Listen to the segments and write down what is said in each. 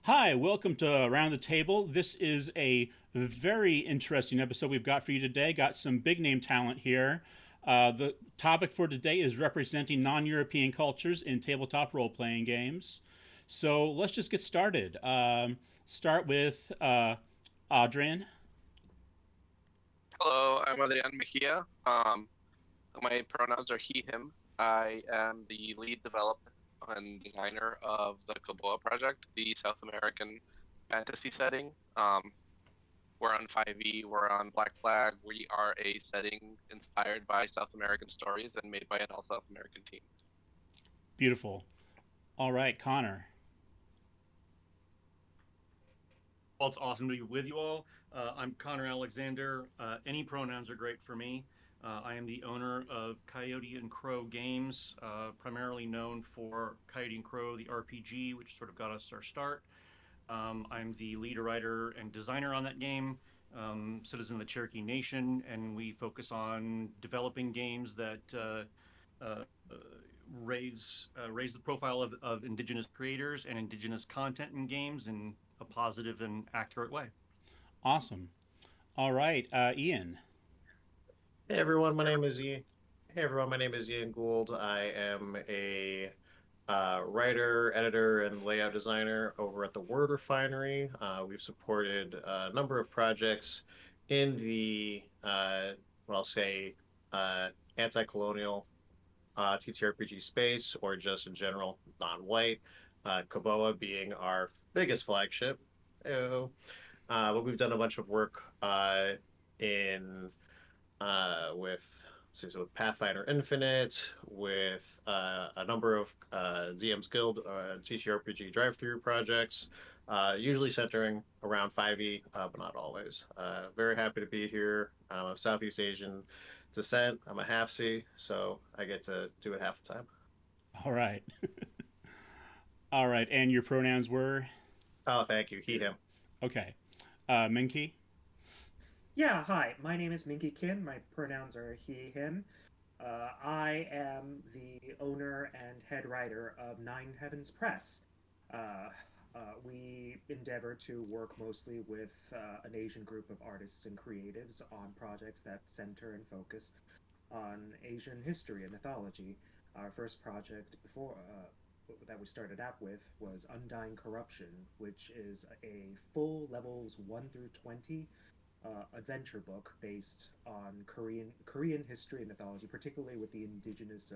Hi, welcome to Around the Table. This is a very interesting episode we've got for you today. Got some big name talent here. The topic for today is representing non European cultures in tabletop role playing games. So let's just get started. Start with Adrian. Hello, I'm Adrian Mejia. My pronouns are he, him. I am the lead developer and designer of the Koboa project, the South American fantasy setting. We're on 5e, we're on Black Flag. We are a setting inspired by South American stories and made by an all South American team. Beautiful. All right, Connor. Well, it's awesome to be with you all. I'm Connor Alexander. Any pronouns are great for me. I am the owner of Coyote and Crow Games, primarily known for Coyote and Crow, the RPG, which sort of got us our start. I'm the lead writer and designer on that game, citizen of the Cherokee Nation, and we focus on developing games that uh, raise the profile of indigenous creators and indigenous content in games in a positive and accurate way. Awesome. All right, Ian. Hey everyone, my name is Ian. Hey everyone, my name is Ian Gould. I am a writer, editor, and layout designer over at the Word Refinery. We've supported a number of projects in the what I'll say anti-colonial TTRPG space, or just in general non-white. Koboa being our biggest flagship. Ew. But we've done a bunch of work in with with Pathfinder Infinite, with a number of DM's Guild TTRPG drive-through projects, usually centering around 5e, but not always. Very happy to be here. I'm of Southeast Asian descent. I'm a half-C, so I get to do it half the time. All right. All right, and your pronouns were? Oh, thank you. He, him. Okay. Minki? Yeah, hi. My name is Minki Kim. My pronouns are he, him. I am the owner and head writer of Nine Heavens Press. Uh, we endeavor to work mostly with an Asian group of artists and creatives on projects that center and focus on Asian history and mythology. Our first project before that we started out with was Undying Corruption, which is a full levels 1 through 20 adventure book based on Korean history and mythology, particularly with the indigenous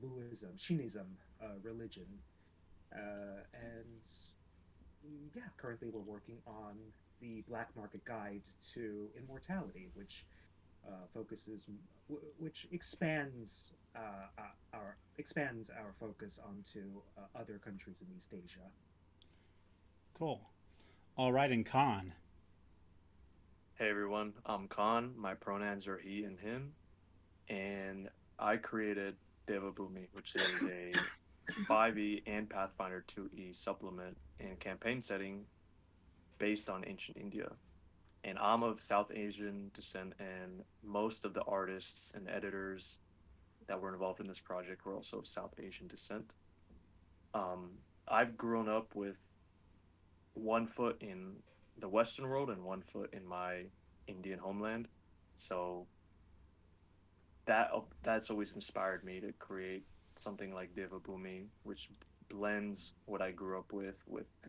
Buddhism, Shinism religion. And yeah, currently we're working on the Black Market Guide to Immortality, which focuses, which expands our focus onto other countries in East Asia. Cool. All right, and Khan. Hey everyone, I'm Khan. My pronouns are he and him, and I created Devabhumi, which is a 5e and Pathfinder 2e supplement and campaign setting based on ancient India. And I'm of South Asian descent, and most of the artists and editors that were involved in this project were also of South Asian descent. Um, I've grown up with one foot in the Western world and one foot in my Indian homeland. So that's always inspired me to create something like Devabhumi, which blends what I grew up with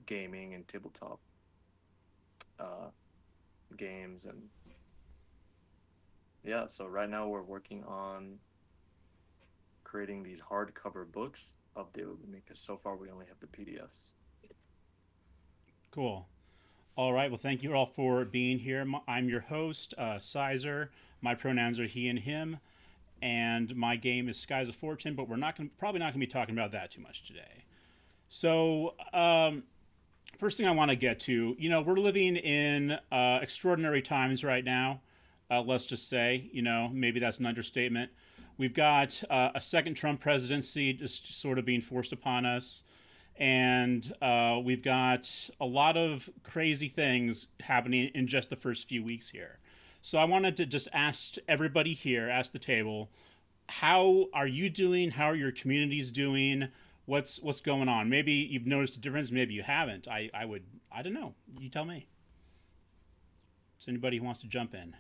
gaming and tabletop uh, games. And yeah, so right now we're working on creating these hardcover books of Devabhumi because so far we only have the PDFs. Cool. All right. Well, thank you all for being here. I'm your host, Syzer. My pronouns are he and him, and my game is Skies of Fortune. But we're probably not going to be talking about that too much today. So, first thing I want to get to, we're living in extraordinary times right now. Let's just say, maybe that's an understatement. We've got a second Trump presidency just sort of being forced upon us. And we've got a lot of crazy things happening in just the first few weeks here. So I wanted to just ask everybody here, ask the table, how are you doing? How are your communities doing? what's going on? Maybe you've noticed a difference. Maybe you haven't. I don't know. You tell me. Is anybody who wants to jump in?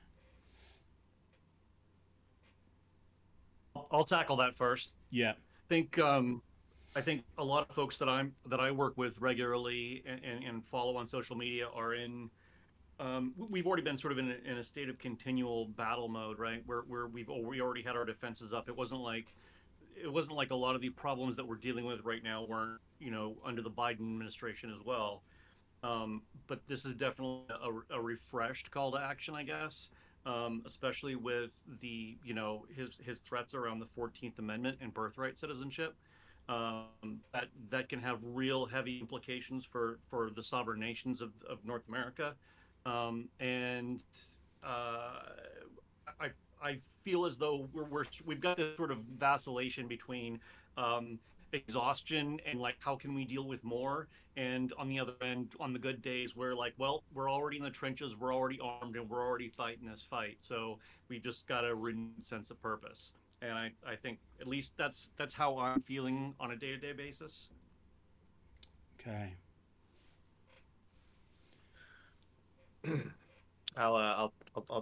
I'll tackle that first. Yeah. Think I think a lot of folks that I work with regularly and follow on social media are in. We've already been sort of in a state of continual battle mode, right? Where we already had our defenses up. It wasn't like a lot of the problems that we're dealing with right now weren't, under the Biden administration as well. But this is definitely a refreshed call to action, I guess. Especially with the, his threats around the 14th Amendment and birthright citizenship. That can have real heavy implications for the sovereign nations of North America. And I feel as though we've got this sort of vacillation between exhaustion and like how can we deal with more, and on the other end, on the good days, we're like, well, we're already in the trenches, we're already armed, and we're already fighting this fight, so we just got a renewed sense of purpose. And I think at least that's how I'm feeling on a day-to-day basis. Okay. I'll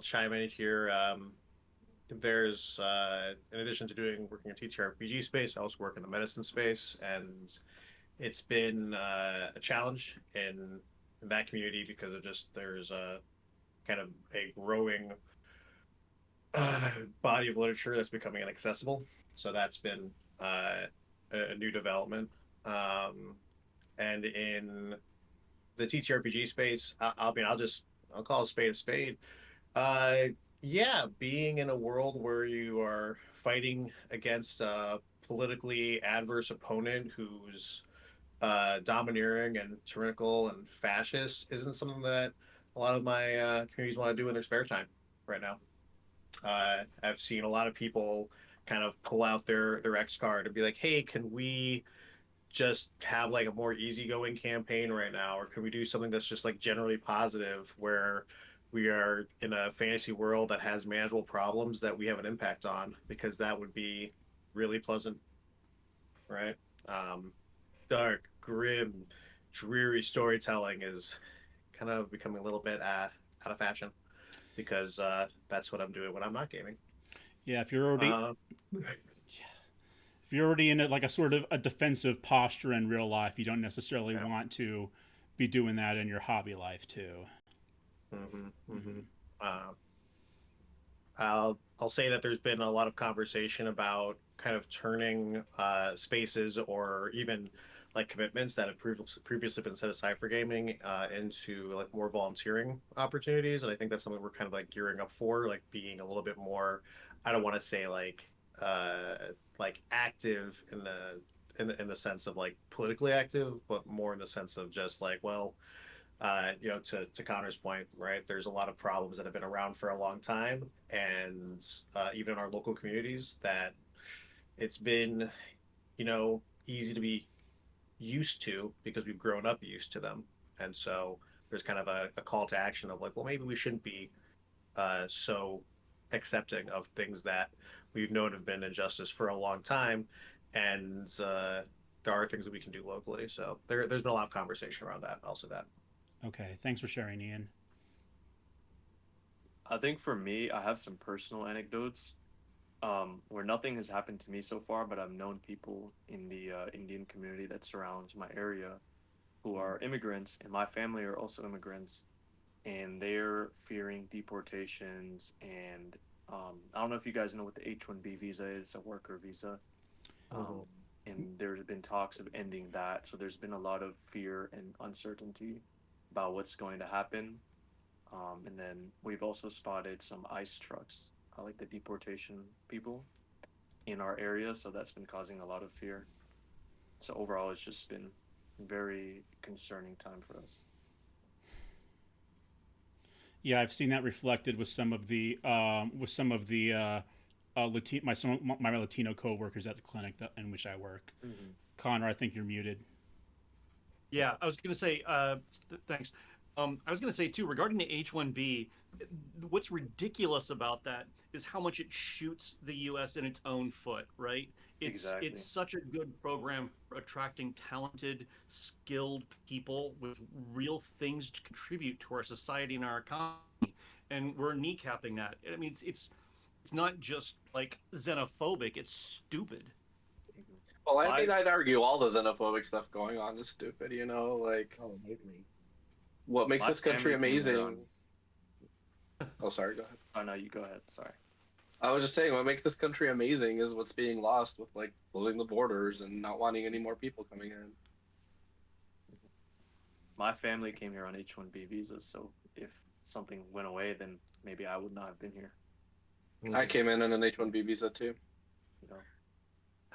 chime in here. There's in addition to working in TTRPG space, I also work in the medicine space, and it's been a challenge in that community because there's a kind of a growing body of literature that's becoming inaccessible. So that's been a new development. And in the TTRPG space, I'll call a spade a spade. Yeah, being in a world where you are fighting against a politically adverse opponent who's domineering and tyrannical and fascist isn't something that a lot of my communities want to do in their spare time right now. I've seen a lot of people kind of pull out their X card and be like, "Hey, can we just have like a more easygoing campaign right now, or can we do something that's just like generally positive, where we are in a fantasy world that has manageable problems that we have an impact on, because that would be really pleasant, right?" Dark, grim, dreary storytelling is kind of becoming a little bit out of fashion, because that's what I'm doing when I'm not gaming. Yeah, if you're already in like a sort of a defensive posture in real life, you don't necessarily want to be doing that in your hobby life too. Mm-hmm, mm-hmm. I'll say that there's been a lot of conversation about kind of turning spaces, or even like commitments that have previously been set aside for gaming, into like more volunteering opportunities, and I think that's something we're kind of like gearing up for, like being a little bit more. I don't want to say like active in the sense of like politically active, but more in the sense of just like, well, to Connor's point, right? There's a lot of problems that have been around for a long time, and even in our local communities, that it's been, easy to be used to because we've grown up used to them, and so there's kind of a call to action of like, well, maybe we shouldn't be so accepting of things that we've known have been injustice for a long time, and there are things that we can do locally. So there's been a lot of conversation around that. Also, that. Okay, thanks for sharing, Ian. I think for me, I have some personal anecdotes where nothing has happened to me so far, but I've known people in the Indian community that surrounds my area who are immigrants, and my family are also immigrants, and they're fearing deportations. And I don't know if you guys know what the H-1B visa is, a worker visa. And there's been talks of ending that. So there's been a lot of fear and uncertainty about what's going to happen. And then we've also spotted some ICE trucks, like the deportation people, in our area. So that's been causing a lot of fear. So overall, it's just been a very concerning time for us. Yeah, I've seen that reflected with some of the my Latino coworkers at the clinic in which I work. Mm-hmm. Connor, I think you're muted. Yeah, I was going to say, thanks. I was going to say, too, regarding the H-1B, what's ridiculous about that is how much it shoots the U.S. in its own foot, right? Exactly. It's such a good program for attracting talented, skilled people with real things to contribute to our society and our economy, and we're kneecapping that. I mean, it's not just like xenophobic; it's stupid. Well, I My mean, I'd argue all the xenophobic stuff going on is stupid. You know, like Oh, lately. what makes my this country family came here amazing. on. Oh, sorry. Go ahead. Oh no, you go ahead. Sorry. I was just saying, what makes this country amazing is what's being lost with like closing the borders and not wanting any more people coming in. My family came here on H-1B visas, so if something went away, then maybe I would not have been here. I came in on an H-1B visa too. You know.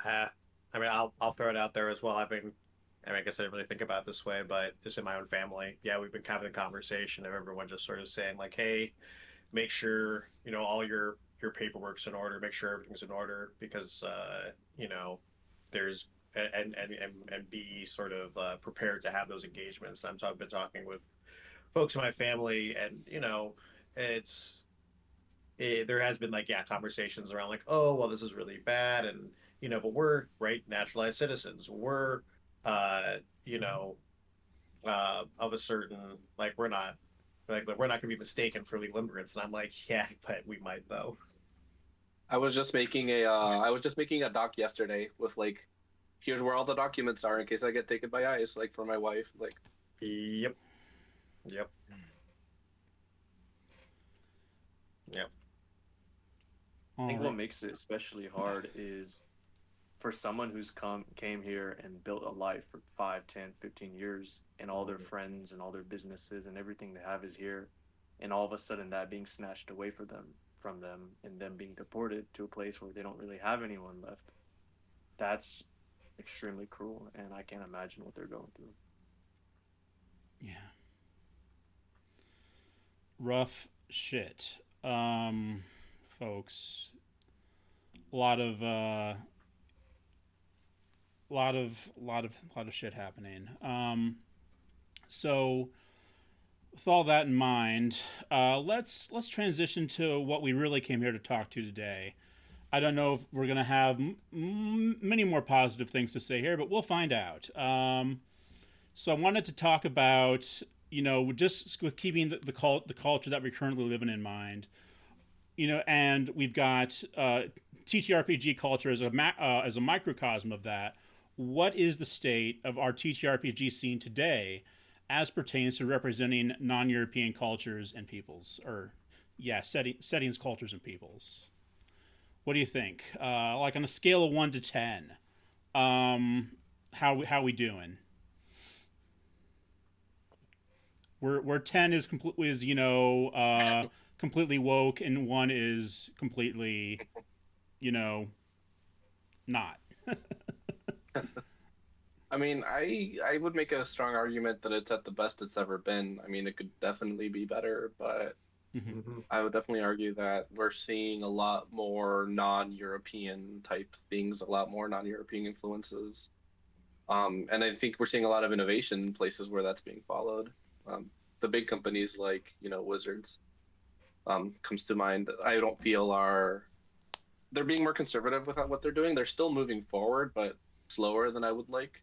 I mean, I'll throw it out there as well. I guess I didn't really think about it this way, but just in my own family, yeah, we've been having a conversation of everyone just sort of saying like, hey, make sure all your paperwork's in order, make sure everything's in order because there's and be sort of prepared to have those engagements. And I've been talking with folks in my family, and it's there has been like conversations around like, oh well, this is really bad, and but we're right naturalized citizens, we're uh you know of a certain, like, we're not going to be mistaken for illegal immigrants, and I'm like, yeah, but we might though. I was just making a doc yesterday with like, here's where all the documents are in case I get taken by ICE, like for my wife. Like, Yep. Yep. Yep. I think All what right. makes it especially hard is for someone who's came here and built a life for 5, 10, 15 years, and all their friends and all their businesses and everything they have is here, and all of a sudden that being snatched away from them and them being deported to a place where they don't really have anyone left. That's extremely cruel, and I can't imagine what they're going through. Yeah. Rough shit. Folks. A lot of shit happening. So with all that in mind, let's transition to what we really came here to talk to today. I don't know if we're gonna have many more positive things to say here, but we'll find out. So I wanted to talk about, just with keeping the culture that we're currently living in mind, and we've got TTRPG culture as a microcosm of that. What is the state of our TTRPG scene today, as pertains to representing non-European cultures and peoples, or settings, cultures, and peoples? What do you think? Like on a scale of 1 to 10, how we doing? Where 10 is completely woke, and 1 is completely, not. I mean, I would make a strong argument that it's at the best it's ever been. I mean, it could definitely be better, but Mm-hmm. I would definitely argue that we're seeing a lot more non-European type things, a lot more non-European influences. And I think we're seeing a lot of innovation in places where that's being followed. The big companies like, Wizards, comes to mind. I don't feel they're being more conservative with what they're doing. They're still moving forward, but slower than I would like.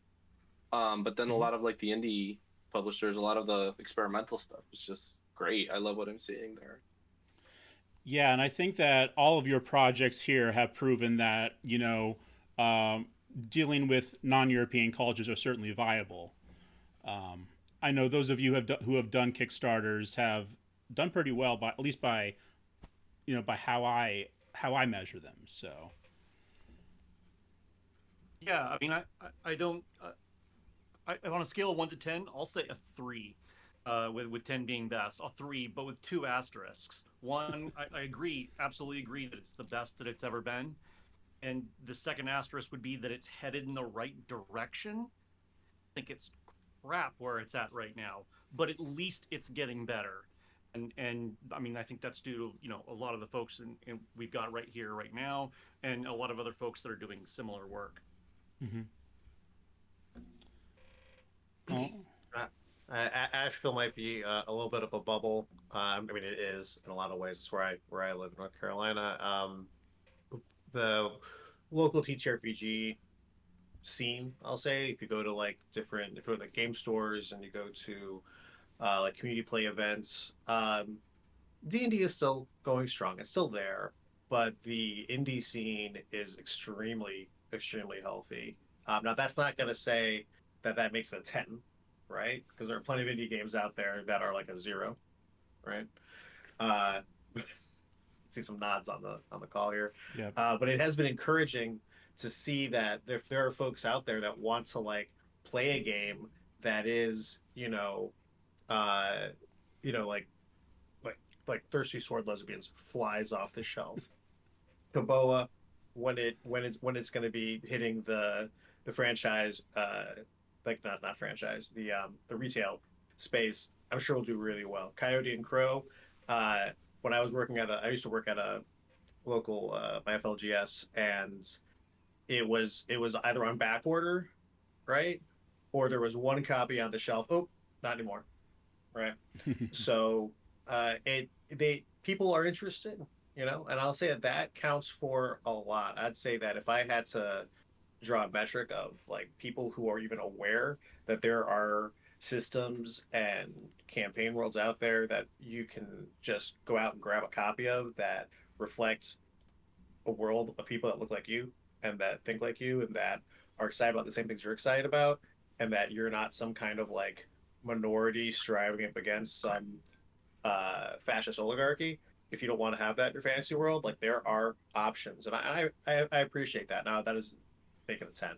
But then a Mm-hmm. lot of like the indie publishers, a lot of the experimental stuff is just great. I love what I'm seeing there. Yeah, and I think that all of your projects here have proven that, um, dealing with non-European cultures are certainly viable. I know those of you who have done Kickstarters have done pretty well, by at least by by how I measure them. So Yeah, I mean, I don't. On a scale of 1 to 10, I'll say a 3. With 10 being best, a 3, but with 2 asterisks. One, I agree, absolutely agree that it's the best that it's ever been, and the second asterisk would be that it's headed in the right direction. I think it's crap where it's at right now, but at least it's getting better. And I mean, I think that's due to a lot of the folks we've got right here right now, and a lot of other folks that are doing similar work. mm-hmm. Oh, Asheville might be a little bit of a bubble. I mean, it is in a lot of ways. It's where I live in North Carolina. The local TTRPG scene, I'll say. If you go to like different, if you go to like game stores and you go to like community play events, D&D is still going strong. It's still there, but the indie scene is extremely, extremely healthy. Now, that's not going to say that that makes it a 10, right? Because there are plenty of indie games out there that are like a 0, right? Uh, see some nods on the call here. Yep. But it has been encouraging to see that if there are folks out there that want to like play a game that is, uh, like like Thirsty Sword Lesbians flies off the shelf. Koboa, when it's going to be hitting the franchise, like not franchise, the retail space, I'm sure will do really well. Coyote and Crow, uh, when I used to work at a local my FLGS, and it was either on back order, right, or there was one copy on the shelf. Oh, not anymore, right? So it they people are interested, and I'll say that that counts for a lot. I'd say that if I had to draw a metric of like people who are even aware that there are systems and campaign worlds out there that you can just go out and grab a copy of that reflect a world of people that look like you and that think like you and that are excited about the same things you're excited about, and that you're not some kind of like minority striving up against some fascist oligarchy. If you don't want to have that in your fantasy world, like there are options, and I appreciate that. Now that is making a 10,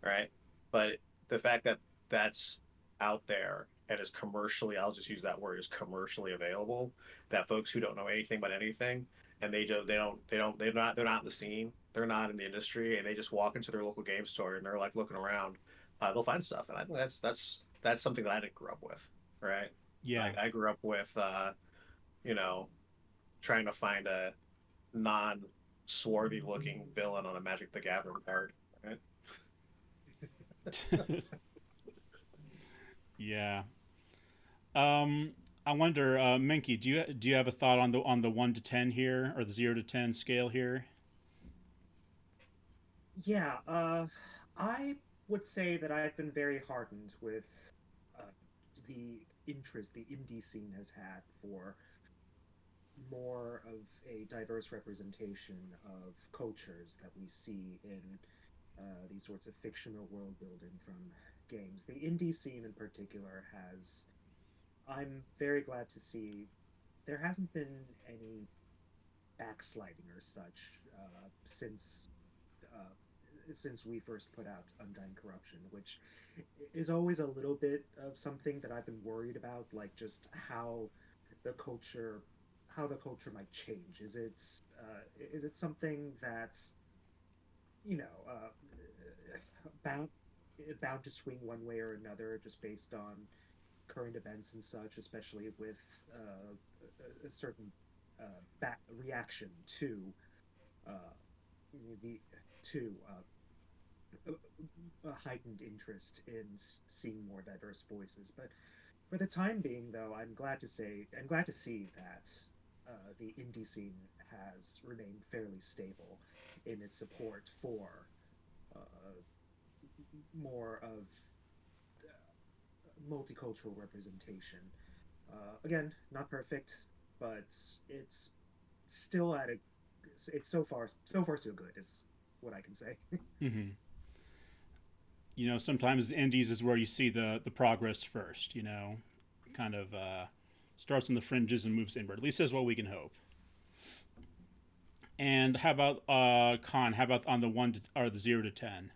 right? But the fact that that's out there and is commercially, I'll just use that word, is commercially available, that folks who don't know anything about anything and they're not in the scene, they're not in the industry, and they just walk into their local game store and they're like looking around, they'll find stuff, and I think that's something that I didn't grow up with, right? Yeah. Like I grew up with, you know, trying to find a non-swarthy looking villain on a Magic the Gathering card, right? Yeah. I wonder, Minky, do you have a thought on the 1 to 10 here, or the 0 to 10 scale here? Yeah, I would say that I've been very heartened with uh, the interest the indie scene has had for more of a diverse representation of cultures that we see in these sorts of fictional world building from games. The indie scene in particular has, I'm very glad to see there hasn't been any backsliding or such uh, since we first put out Undying Corruption, which is always a little bit of something that I've been worried about, like just the culture how the culture might change. Is it something that's you know bound bound to swing one way or another just based on current events and such, especially with a certain reaction to uh, the to a heightened interest in seeing more diverse voices. But for the time being, though, I'm glad to see that the indie scene has remained fairly stable in its support for uh, more of multicultural representation. Again, not perfect, but it's still at a it's so far so good is what I can say. Hmm. Sometimes the indies is where you see the progress first. Kind of starts on the fringes and moves inward. At least that's what we can hope. And how about Khan? How about on the or the 0 to 10?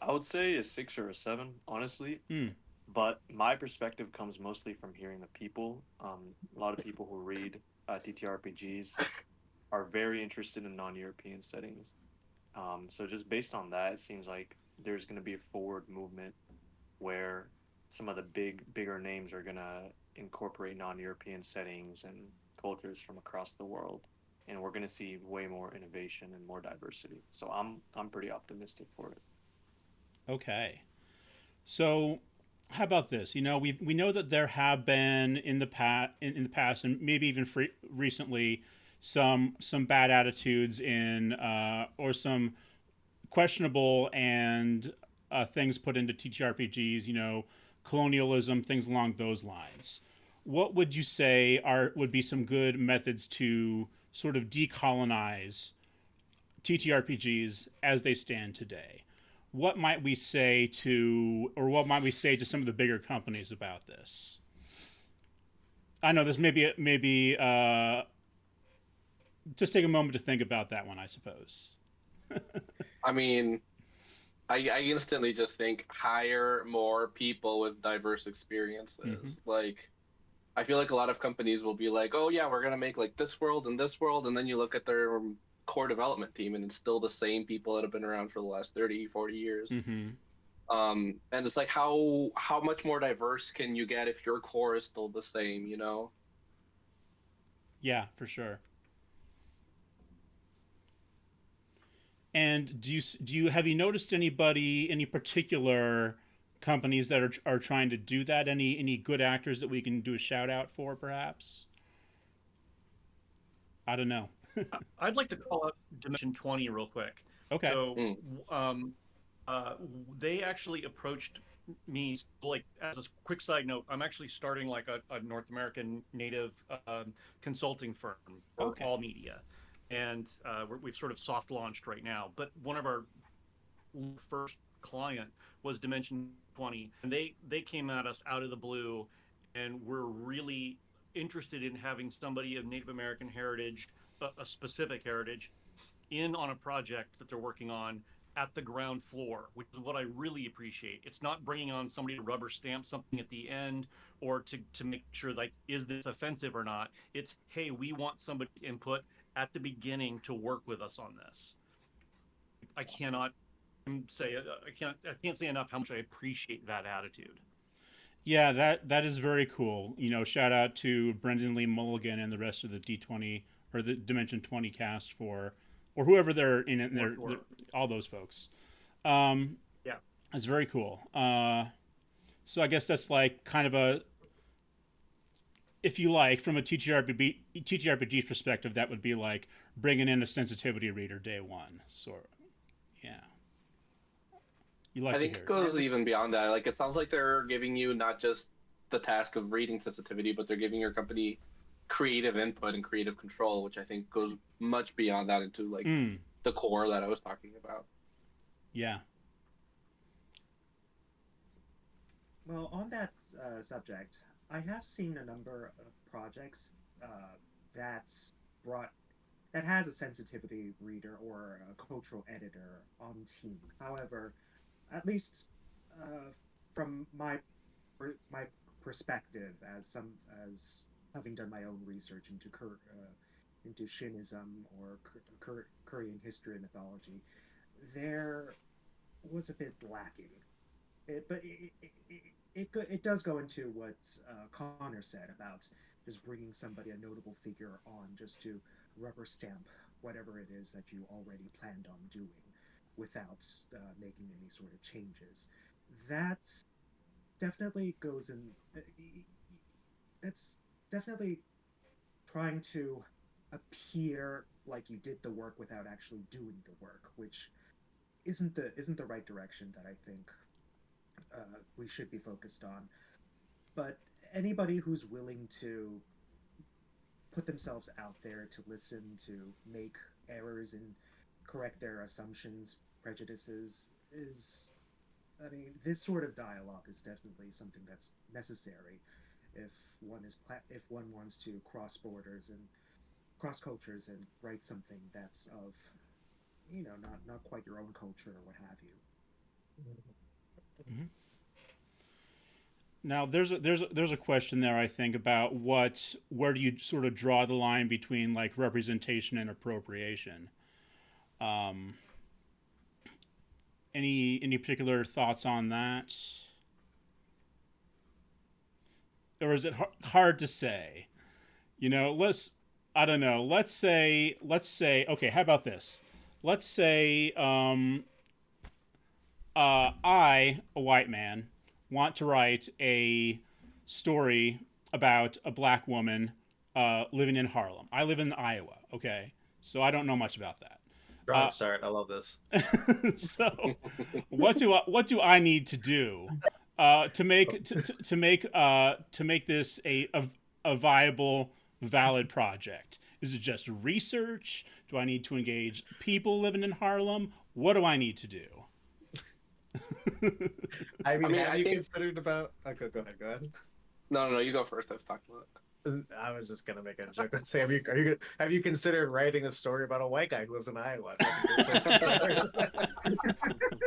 I would say a 6 or a 7, honestly. Mm. But my perspective comes mostly from hearing the people. A lot of people who read TTRPGs are very interested in non-European settings. So just based on that, it seems like there's going to be a forward movement where some of the bigger names are going to incorporate non-European settings and cultures from across the world, and we're going to see way more innovation and more diversity. So I'm pretty optimistic for it. Okay. So how about this? We know that there have been in the past and maybe even recently some bad attitudes in or some questionable and things put into TTRPGs, you know, colonialism, things along those lines. What would you say would be some good methods to sort of decolonize TTRPGs as they stand today? What might we say to, or what might we say to some of the bigger companies about this? I know this maybe just take a moment to think about that one, I suppose. I mean, I instantly just think hire more people with diverse experiences. Mm-hmm. Like, I feel like a lot of companies will be like, oh yeah, we're gonna make like this world, and then you look at their core development team and it's still the same people that have been around for the last 30, 40 years. Mm-hmm. And it's like, how much more diverse can you get if your core is still the same, you know? Yeah, for sure. And do you have you noticed any particular companies that are trying to do that? Any good actors that we can do a shout out for, perhaps? I don't know. I'd like to call out Dimension 20 real quick. Okay. So, they actually approached me, like, as a quick side note, I'm actually starting like a North American native consulting firm for all media. And we've sort of soft launched right now. But one of our first client was Dimension 20. And they came at us out of the blue and were really interested in having somebody of Native American heritage, a specific heritage, in on a project that they're working on at the ground floor, which is what I really appreciate. It's not bringing on somebody to rubber stamp something at the end or to make sure, like, is this offensive or not? It's, hey, we want somebody's input at the beginning to work with us on this. I can't say enough how much I appreciate that attitude. Yeah, that is very cool. You know, shout out to Brendan Lee Mulligan and the rest of the D20 or the Dimension 20 cast or whoever they're in it. They're all those folks. Yeah, it's very cool. So I guess that's like kind of a, if you like, from a TTRPG perspective, that would be like bringing in a sensitivity reader day one. Sort of. Yeah. I think it goes even beyond that. Like, it sounds like they're giving you not just the task of reading sensitivity, but they're giving your company creative input and creative control, which I think goes much beyond that into like the core that I was talking about. Yeah. Well, on that subject, I have seen a number of projects that has a sensitivity reader or a cultural editor on team. However, at least from my perspective, as having done my own research into Shinnism or Korean history and mythology, there was a bit lacking. It does go into what Connor said about just bringing somebody, a notable figure, on just to rubber stamp whatever it is that you already planned on doing, without making any sort of changes. That definitely goes in. That's definitely trying to appear like you did the work without actually doing the work, which isn't the right direction that I think we should be focused on. But anybody who's willing to put themselves out there to listen, to make errors and correct their assumptions, prejudices, this sort of dialogue is definitely something that's necessary if one wants to cross borders and cross cultures and write something that's of, not quite your own culture or what have you. Mm-hmm. Now, there's a question there, I think, about where do you sort of draw the line between like representation and appropriation. Any particular thoughts on that, or is it hard to say? I don't know. Let's say. Okay, how about this? Let's say I, a white man, want to write a story about a black woman living in Harlem. I live in Iowa, okay? So I don't know much about that. Strong start. I love this. So, what do I need to do to make this a viable, valid project? Is it just research? Do I need to engage people living in Harlem? What do I need to do? I mean, I have you think considered about? Okay, go ahead. Go ahead. no, you go first. I was talking about I was just gonna make a joke and say, have you considered writing a story about a white guy who lives in Iowa? That's a great place to start. I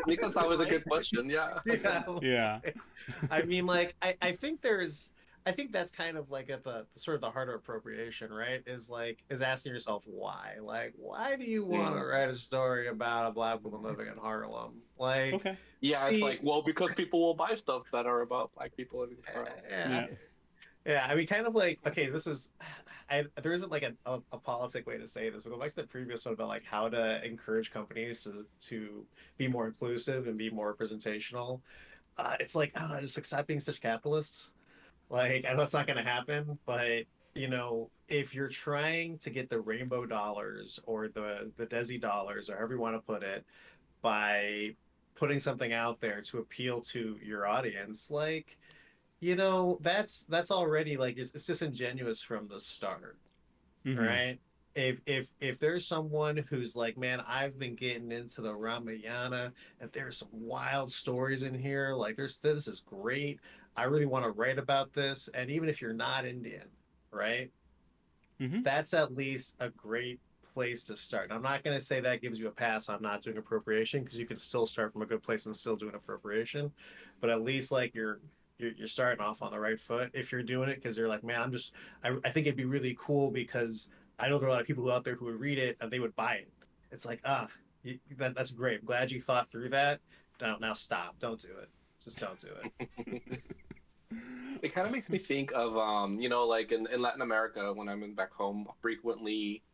think that's always a good question. Yeah. Yeah. I mean, like, I think I think that's kind of like at the sort of the heart of appropriation, right? Is asking yourself why. Like, why do you want to write a story about a black woman living in Harlem? Like, Okay. Yeah, it's like, well, because people will buy stuff that are about black people living in Harlem. yeah. Yeah, I mean, kind of like, okay, there isn't like a politic way to say this, but go back to the previous one about like how to encourage companies to be more inclusive and be more representational. It's like, I don't know, just like stop being such capitalists. Like, I know it's not going to happen, but if you're trying to get the rainbow dollars or the Desi dollars or however you want to put it by putting something out there to appeal to your audience, like, that's already like it's disingenuous from the start, right? If there's someone who's like, man, I've been getting into the Ramayana and there's some wild stories in here, like this is great. I really want to write about this. And even if you're not Indian, right? That's at least a great place to start. And I'm not going to say that gives you a pass on not doing appropriation, because you can still start from a good place and still do an appropriation, but at least like you're starting off on the right foot if you're doing it because you're like, man, I think it'd be really cool because I know there are a lot of people out there who would read it and they would buy it. It's like, that's great. I'm glad you thought through that. Now stop. Don't do it. Just don't do it. It kind of makes me think of, like in Latin America, when I'm back home, frequently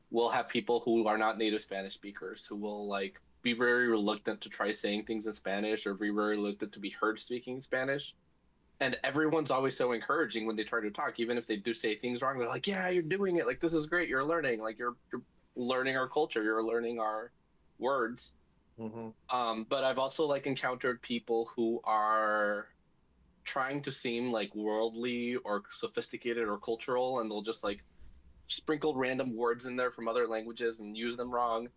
we'll have people who are not native Spanish speakers who will like be very reluctant to try saying things in Spanish or be very reluctant to be heard speaking Spanish. And everyone's always so encouraging when they try to talk, even if they do say things wrong. They're like, "Yeah, you're doing it. Like this is great. You're learning. Like you're learning our culture. You're learning our words." But I've also like encountered people who are trying to seem like worldly or sophisticated or cultural, and they'll just like sprinkle random words in there from other languages and use them wrong.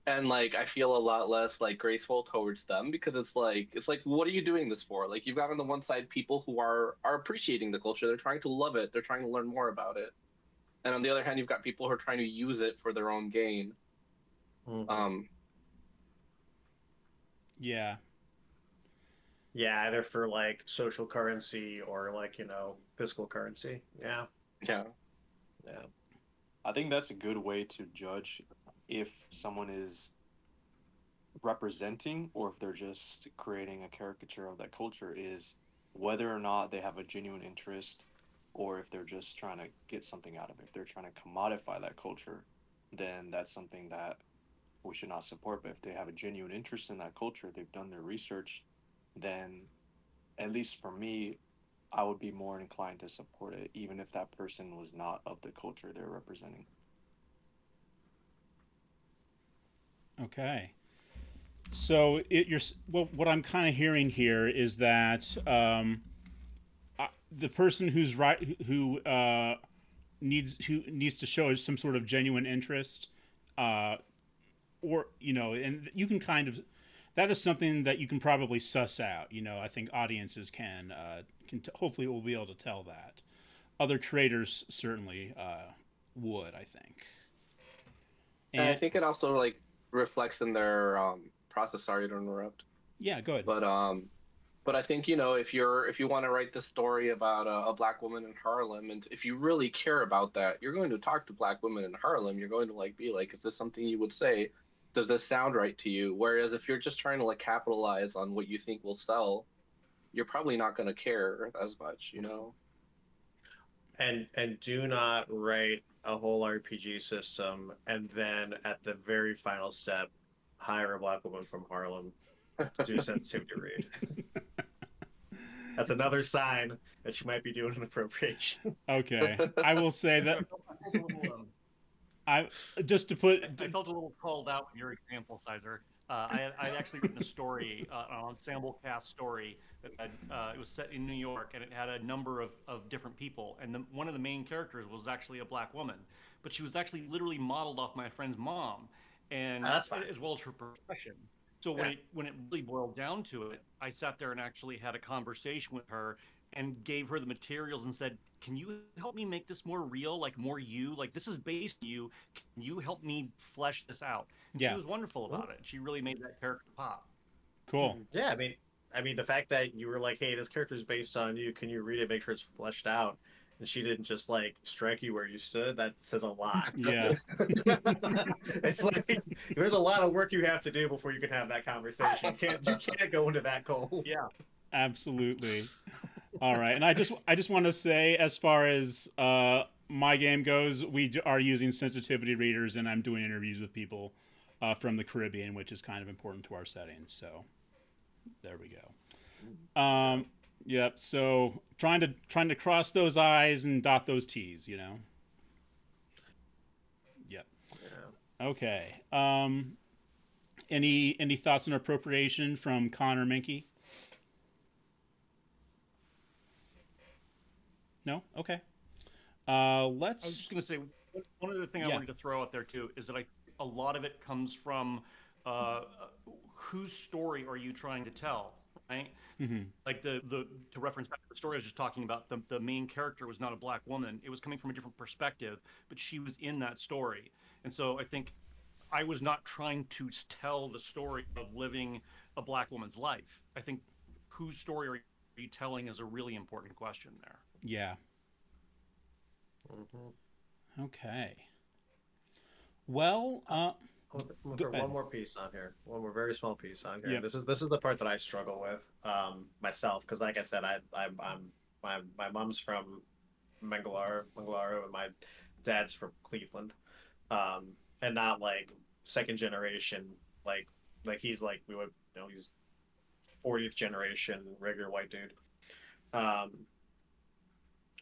And like I feel a lot less like graceful towards them because it's like what are you doing this for? Like you've got on the one side people who are appreciating the culture, they're trying to love it, they're trying to learn more about it, and on the other hand you've got people who are trying to use it for their own gain. Yeah, either for like social currency or like fiscal currency. Yeah. I think that's a good way to judge if someone is representing or if they're just creating a caricature of that culture, is whether or not they have a genuine interest or if they're just trying to get something out of it. If they're trying to commodify that culture, then that's something that we should not support. But if they have a genuine interest in that culture, they've done their research, then at least for me, I would be more inclined to support it, even if that person was not of the culture they're representing. Okay. So what I'm kind of hearing here is that the person who's who needs to show some sort of genuine interest, or and you can kind of, that is something that you can probably suss out. I think audiences can hopefully will be able to tell that. Other traders certainly would, I think. And I think it also like reflects in their process. Sorry to interrupt. Yeah, good. But I think if you want to write this story about a black woman in Harlem, and if you really care about that, you're going to talk to black women in Harlem. You're going to like be like, is this something you would say? Does this sound right to you? Whereas if you're just trying to like capitalize on what you think will sell, you're probably not going to care as much, And do not write a whole RPG system and then at the very final step hire a black woman from Harlem to do sensitivity read. That's another sign that you might be doing an appropriation. Okay, I will say that. I just to put. I felt a little called out with your example, Sizer. I'd actually written a story, an ensemble cast story that it was set in New York, and it had a number of different people. And one of the main characters was actually a black woman, but she was actually literally modeled off my friend's mom, and That's fine. as well as her profession. So Yeah. when it really boiled down to it, I sat there and actually had a conversation with her and gave her the materials and said, "Can you help me make this more real, like more you? Like this is based on you. Can you help me flesh this out?" And she Yeah. was wonderful about it. She really made that character pop. Cool. Yeah, I mean, the fact that you were like, "Hey, this character is based on you. Can you read it? Make sure it's fleshed out." And she didn't just like strike you where you stood. That says a lot. Yeah. It's like there's a lot of work you have to do before you can have that conversation. You can't go into that cold. Yeah. Absolutely. All right, and I just want to say, as far as my game goes, are using sensitivity readers, and I'm doing interviews with people from the Caribbean, which is kind of important to our setting. So there we go. Yep. So trying to cross those I's and dot those T's. Yep. Yeah. Okay. Any thoughts on appropriation from Connor Minky? No. Okay. I was Let's. just going to say one other thing I Yeah. wanted to throw out there too is that a lot of it comes from whose story are you trying to tell, right? Mhm. Like the to reference back to the story I was just talking about, the main character was not a black woman. It was coming from a different perspective, but she was in that story. And so I think I was not trying to tell the story of living a black woman's life. I think whose story are you telling is a really important question there. Yeah. Mhm. Okay. Well, We'll go throw ahead. one more piece on here, one more very small piece on here. Yep. This is the part that I struggle with myself because, like I said, I'm my mom's from Mangalore, and my dad's from Cleveland, and not like second generation, like he's like we would he's 40th generation regular white dude. Um,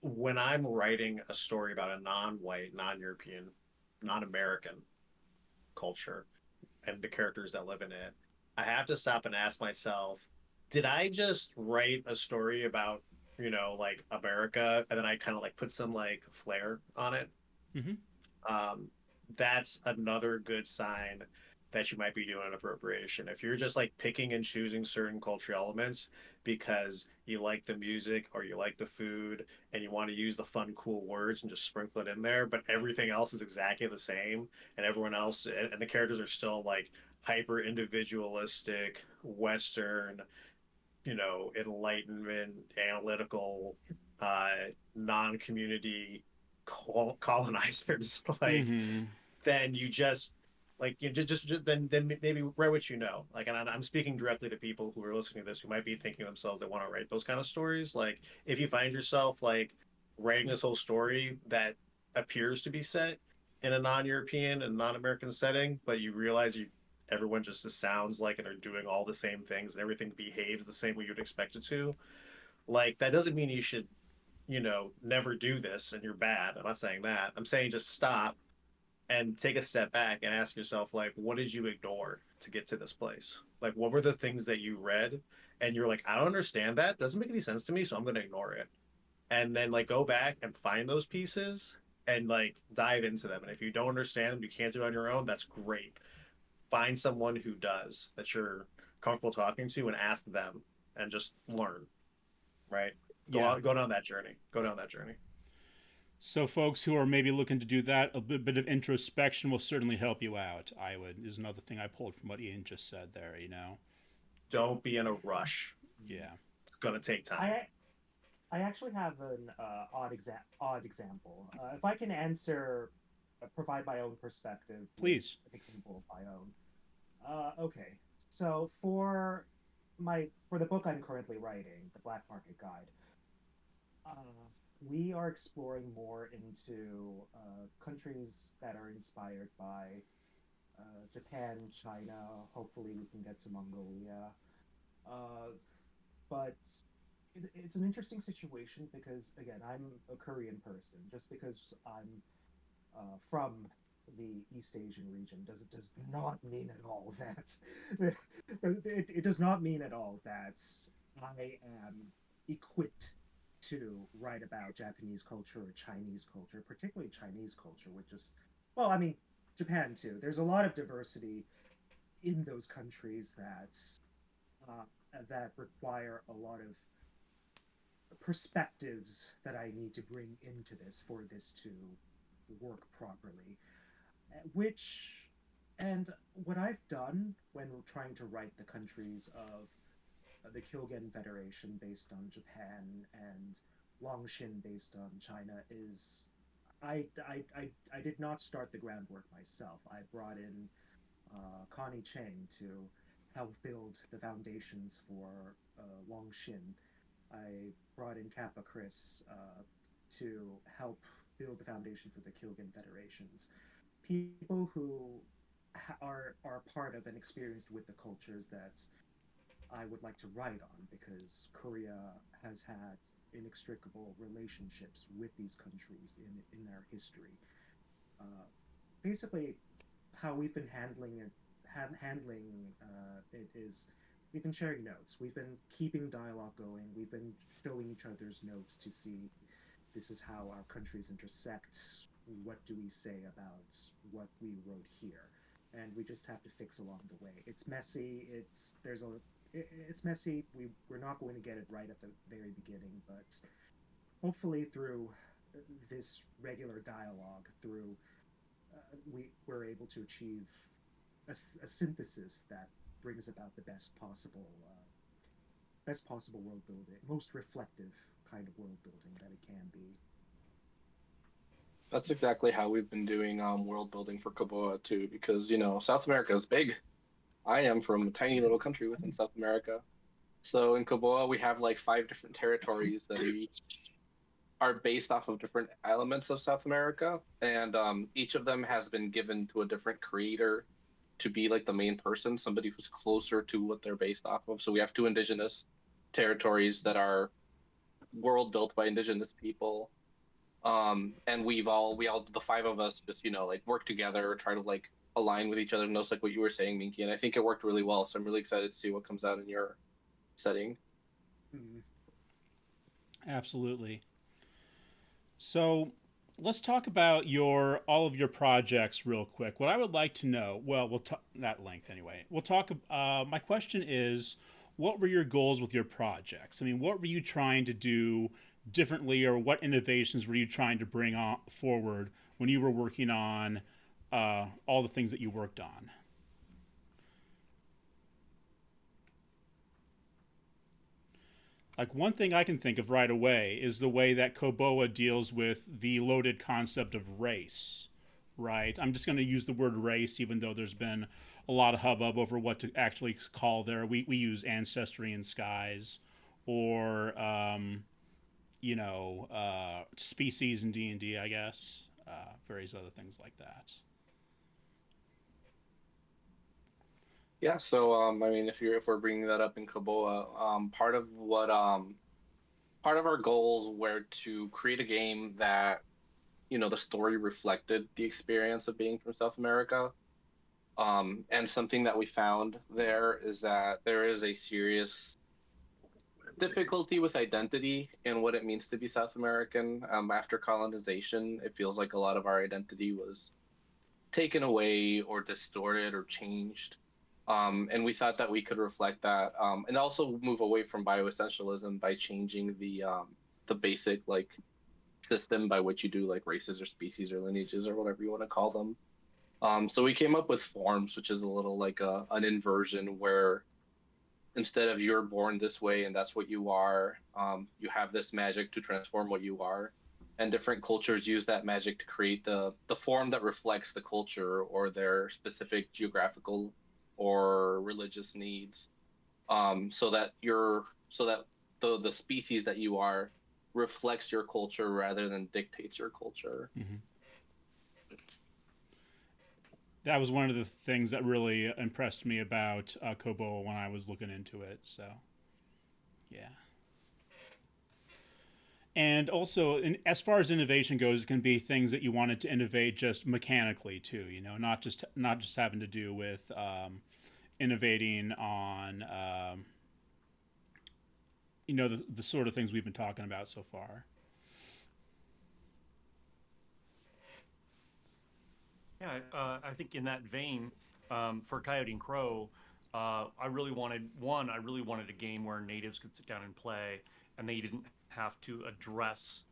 when I'm writing a story about a non-white, non-European, non-American culture and the characters that live in it, I have to stop and ask myself, did I just write a story about, like America and then I kind of like put some like flair on it? Hmm. Um, that's another good sign that you might be doing an appropriation. If you're just like picking and choosing certain cultural elements because you like the music or you like the food and you want to use the fun, cool words and just sprinkle it in there, but everything else is exactly the same and everyone else and the characters are still like hyper individualistic, Western, enlightenment, analytical, uh, non-community colonizers, like Hmm. then you just like you just then maybe write what you know. Like, and I'm speaking directly to people who are listening to this who might be thinking to themselves they want to write those kind of stories. Like, if you find yourself like writing this whole story that appears to be set in a non-European and non-American setting, but you realize everyone just sounds like and they're doing all the same things and everything behaves the same way you'd expect it to. Like, that doesn't mean you should, never do this and you're bad. I'm not saying that. I'm saying just stop and take a step back and ask yourself, like, what did you ignore to get to this place? Like, what were the things that you read and you're like, I don't understand that, doesn't make any sense to me, so I'm going to ignore it. And then like go back and find those pieces and like dive into them. And if you don't understand them, you can't do it on your own, that's great. Find someone who does, that you're comfortable talking to, and ask them and just learn, right? Go Yeah. out, go down that journey, go down that journey. So, folks who are maybe looking to do that, a bit of introspection will certainly help you out. I would is another thing I pulled from what Ian just said there. Don't be in a rush. Yeah. It's going to take time. I actually have an odd example. If I can provide my own perspective. Please. An example of my own. Okay. So for the book I'm currently writing, the Black Market Guide, we are exploring more into countries that are inspired by Japan, China. Hopefully, we can get to Mongolia. But it's an interesting situation because, again, I'm a Korean person. Just because I'm from the East Asian region does not mean at all that it does not mean at all that I am equipped to write about Japanese culture or Chinese culture, particularly Chinese culture, which is, well, I mean, Japan too. There's a lot of diversity in those countries uh, that require a lot of perspectives that I need to bring into this for this to work properly. Which, and what I've done when trying to write the countries of the Kyogen Federation based on Japan and Longshin based on China is I did not start the groundwork myself. I brought in Connie Chang to help build the foundations for Longshin. I brought in Kappa Chris to help build the foundation for the Kyogen Federations. People who are part of and experienced with the cultures that I would like to write on, because Korea has had inextricable relationships with these countries in their history. Uh, Basically, how we've been handling it is we've been sharing notes. We've been keeping dialogue going. We've been showing each other's notes to see this is how our countries intersect. What do we say about what we wrote here? And we just have to fix along the way. It's messy. It's messy. We're not going to get it right at the very beginning, but hopefully through this regular dialogue, through we're able to achieve a synthesis that brings about the best possible world building, most reflective kind of world building that it can be. That's exactly how we've been doing world building for Koboa too, because South America is big. I am from a tiny little country within South America. So in Koboa, we have like 5 different territories that each are based off of different elements of South America, and each of them has been given to a different creator to be like the main person, somebody who's closer to what they're based off of. So we have 2 indigenous territories that are world built by indigenous people, and we all the 5 of us just like work together, try to like align with each other, and that's like what you were saying, Minky, and I think it worked really well. So I'm really excited to see what comes out in your setting. Mm. Absolutely. So let's talk about your all of your projects real quick. What I would like to know, well, we'll talk that length anyway. We'll talk. My question is, what were your goals with your projects? I mean, what were you trying to do differently, or what innovations were you trying to bring on forward when you were working on all the things that you worked on? Like, one thing I can think of right away is the way that Koboa deals with the loaded concept of race, right? I'm just going to use the word race, even though there's been a lot of hubbub over what to actually call there. We use ancestry and skies, or species in D&D, I guess, various other things like that. Yeah, so I mean, if we're bringing that up in Koboa, part of our goals were to create a game that the story reflected the experience of being from South America. And something that we found there is that there is a serious difficulty with identity and what it means to be South American. After colonization, it feels like a lot of our identity was taken away or distorted or changed. And we thought that we could reflect that, and also move away from bioessentialism by changing the basic like system by which you do like races or species or lineages or whatever you want to call them. So we came up with forms, which is a little like an inversion where instead of you're born this way and that's what you are, you have this magic to transform what you are. And different cultures use that magic to create the form that reflects the culture or their specific geographical or religious needs. So that the species that you are reflects your culture rather than dictates your culture. Mm-hmm. That was one of the things that really impressed me about Koboa when I was looking into it. So, yeah. And also, as far as innovation goes, it can be things that you wanted to innovate just mechanically too. You know, not just having to do with innovating on the sort of things we've been talking about so far. Yeah, I think in that vein, for Coyote and Crow, I really wanted a game where natives could sit down and play, and they didn't have to address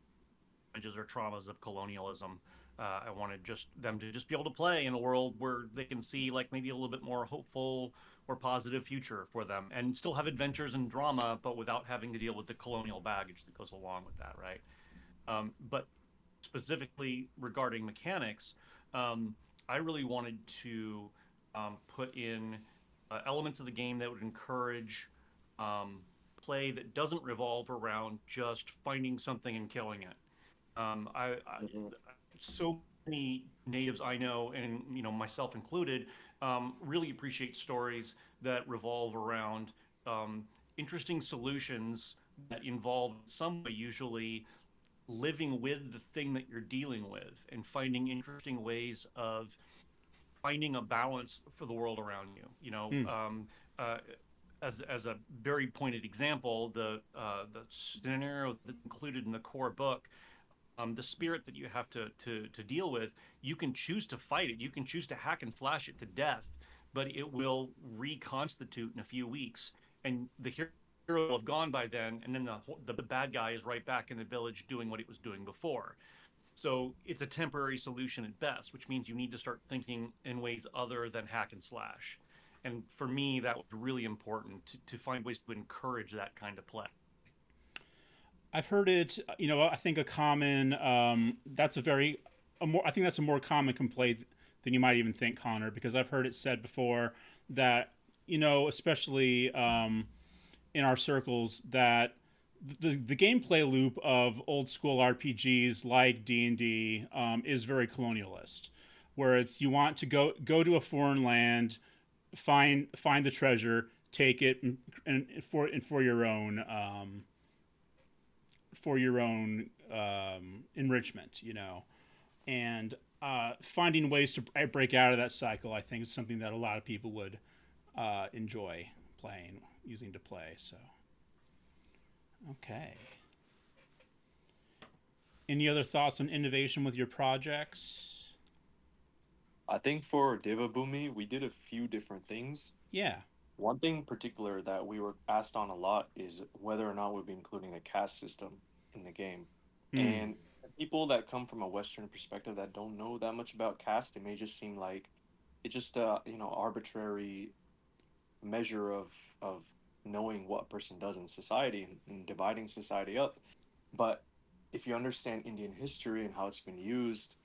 challenges or traumas of colonialism. I wanted just them to just be able to play in a world where they can see like maybe a little bit more hopeful or positive future for them, and still have adventures and drama, but without having to deal with the colonial baggage that goes along with that, right? But specifically regarding mechanics, um, I really wanted to put in elements of the game that would encourage um, play that doesn't revolve around just finding something and killing it. I Mhm. so many natives I know, and myself included, really appreciate stories that revolve around um, interesting solutions that involve some way usually living with the thing that you're dealing with and finding interesting ways of finding a balance for the world around you. Hmm. Uh, as a very pointed example, the scenario that's included in the core book, the spirit that you have to deal with, you can choose to fight it, you can choose to hack and slash it to death, but it will reconstitute in a few weeks, and the hero will have gone by then, and then the bad guy is right back in the village doing what it was doing before. So it's a temporary solution at best, which means you need to start thinking in ways other than hack and slash. And for me, that was really important to find ways to encourage that kind of play. I've heard it. I think a common that's a very a more I think that's a more common complaint than you might even think, Connor, because I've heard it said before that especially in our circles, that the gameplay loop of old school RPGs like D&D is very colonialist, where it's you want to go to a foreign land, find the treasure, take it, and for your own enrichment, and finding ways to break out of that cycle, I think, is something that a lot of people would enjoy using to play. So, okay. Any other thoughts on innovation with your projects? I think for Devabhumi, we did a few different things. Yeah. One thing in particular that we were asked on a lot is whether or not we'll be including a caste system in the game. Hmm. And people that come from a Western perspective that don't know that much about caste, it may just seem like it's just a arbitrary measure of knowing what a person does in society and dividing society up. But if you understand Indian history and how it's been used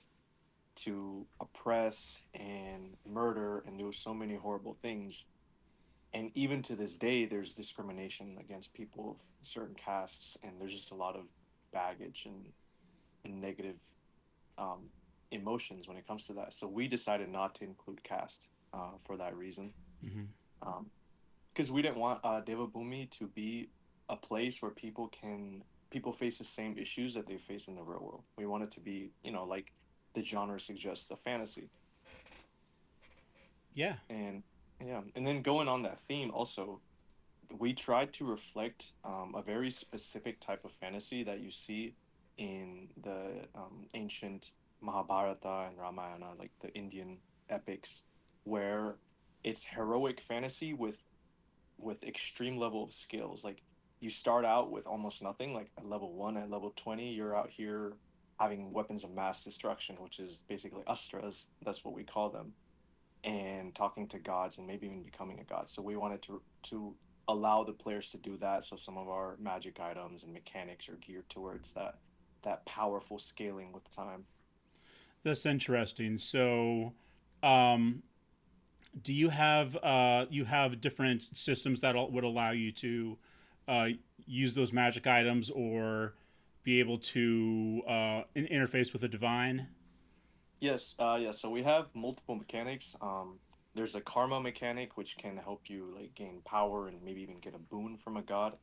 to oppress and murder and do so many horrible things, and even to this day there's discrimination against people of certain castes, and there's just a lot of baggage and negative um, emotions when it comes to that. So we decided not to include caste for that reason, Mm-hmm. because we didn't want Devabhumi to be a place where people face the same issues that they face in the real world. We want it to be, like the genre suggests, a fantasy. Yeah. And yeah, and then going on that theme also, we tried to reflect a very specific type of fantasy that you see in the ancient Mahabharata and Ramayana, like the Indian epics, where it's heroic fantasy with extreme level of skills. Like you start out with almost nothing, like at level 1, at level 20, you're out here having weapons of mass destruction, which is basically astras. That's what we call them, and talking to gods and maybe even becoming a god. So we wanted to allow the players to do that. So some of our magic items and mechanics are geared towards that powerful scaling with time. That's interesting. So, um, do you have different systems that would allow you to uh, use those magic items or be able to interface with a divine? Yes, yeah. So we have multiple mechanics. There's a karma mechanic which can help you like gain power and maybe even get a boon from a god.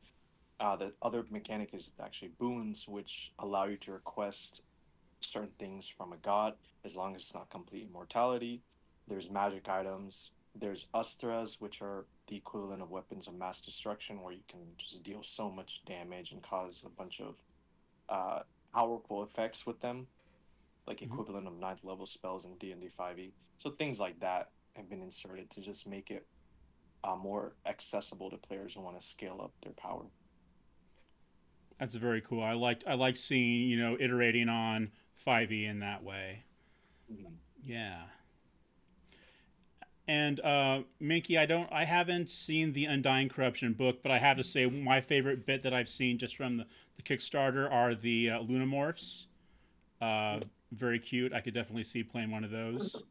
The other mechanic is actually boons, which allow you to request certain things from a god as long as it's not complete immortality. There's magic items. There's astras, which are the equivalent of weapons of mass destruction, where you can just deal so much damage and cause a bunch of uh, powerful effects with them, like Hmm. equivalent of ninth level spells in D&D 5e. So things like that have been inserted to just make it more accessible to players who want to scale up their power. That's very cool. I like seeing iterating on 5e in that way. Mhm. Yeah. And Minky, I haven't seen the Undying Corruption book, but I have to say my favorite bit that I've seen just from the Kickstarter are the Lunamorphs. Uh, very cute. I could definitely see playing one of those.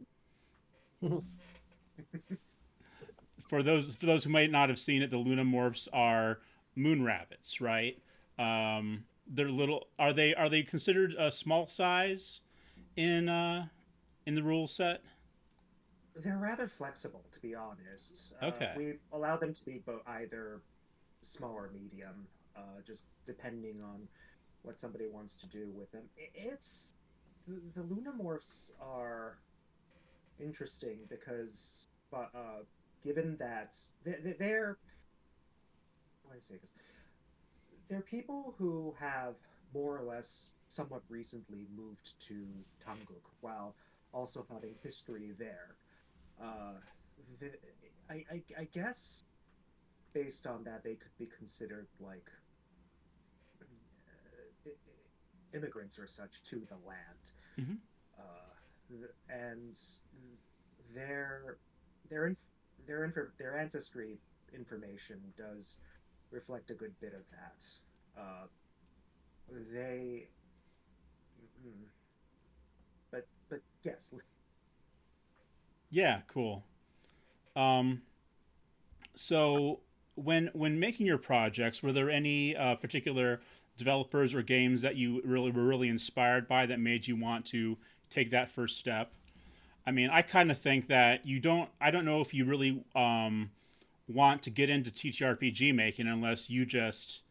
For those who might not have seen it, the Lunamorphs are moon rabbits, right? They're little. Are they considered a small size in the rule set? They're rather flexible, to be honest. Okay. We allow them to be either small or medium, just depending on what somebody wants to do with them. It's the Lunamorphs are interesting because, given that they're how do I say this? They're people who have more or less somewhat recently moved to Tamguk while also having history there. Uh, the, I guess based on that, they could be considered like immigrants or such to the land, Hmm. and their their inf- their ancestry information does reflect a good bit of that. They, mm, but yes, Yeah. Cool. Um, so when making your projects, were there any particular developers or games that you were really inspired by that made you want to take that first step? I mean, I kind of think that you don't. I don't know if you really want to get into TTRPG making unless you just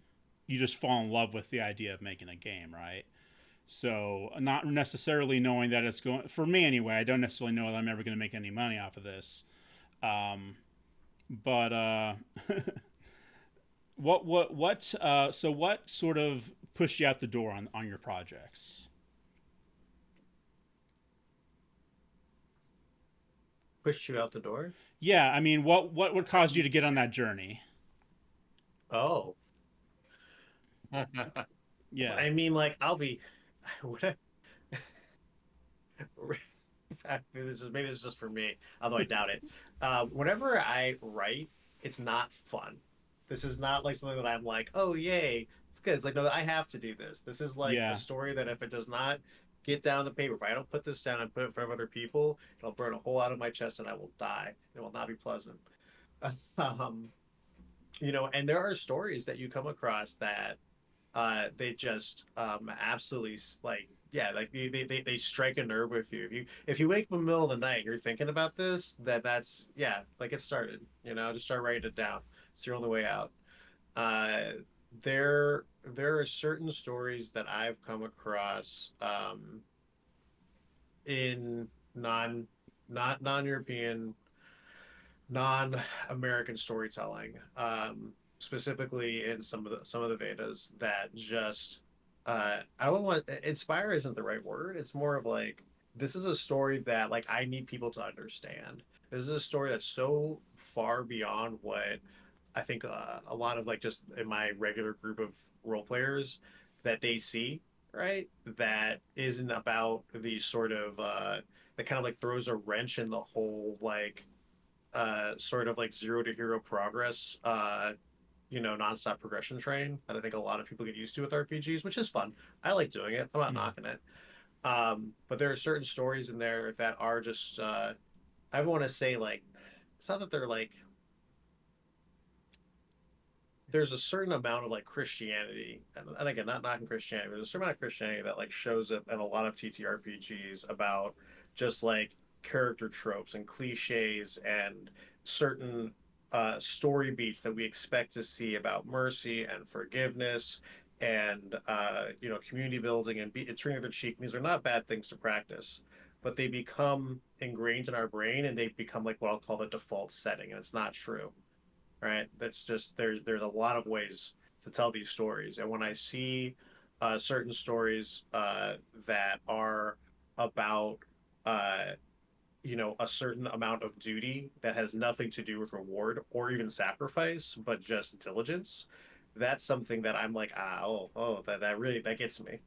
fall in love with the idea of making a game, right? So not necessarily knowing that it's going for me anyway. I don't necessarily know that I'm ever going to make any money off of this. Um, but what sort of pushed you out the door on your projects? Pushed you out the door. Yeah, I mean, what caused you to get on that journey? Oh, Yeah. I mean, like I'll be. What maybe this is just for me, although I doubt it. Whenever I write, it's not fun. This is not like something that I'm like, oh yay, it's good. It's like no, I have to do this. This is like a Yeah. story that if it does not get down the paper, if I don't put this down and put it in front of other people, it'll burn a hole out of my chest and I will die. It will not be pleasant. um, and there are stories that you come across that they just absolutely like yeah, like they strike a nerve with you. If you wake up in the middle of the night, you're thinking about this, that's yeah, like it started. Just start writing it down. It's your only way out. Uh, there are certain stories that I've come across in non not non-European non-American storytelling, specifically in some of the Vedas that just I don't want inspire isn't the right word. It's more of like this is a story that like I need people to understand. This is a story that's so far beyond what I think a lot of like just in my regular group of role players that they see, right? That isn't about the sort of that kind of like throws a wrench in the whole like sort of like zero to hero progress, nonstop progression train that I think a lot of people get used to with RPGs, which is fun. I like doing it. I'm not Mhm. knocking it. But there are certain stories in there that are just, I want to say like, it's not that they're like, there's a certain amount of like Christianity, and again, not knocking Christianity, but there's a certain amount of Christianity that like shows up in a lot of TTRPGs about just like character tropes and cliches and certain story beats that we expect to see about mercy and forgiveness and community building and turning the other cheek. These are not bad things to practice, but they become ingrained in our brain and they become like what I'll call the default setting, and it's not true, right? That's just there's a lot of ways to tell these stories, and when I see certain stories that are about uh, a certain amount of duty that has nothing to do with reward or even sacrifice, but just diligence, that's something that I'm like, that really that gets me,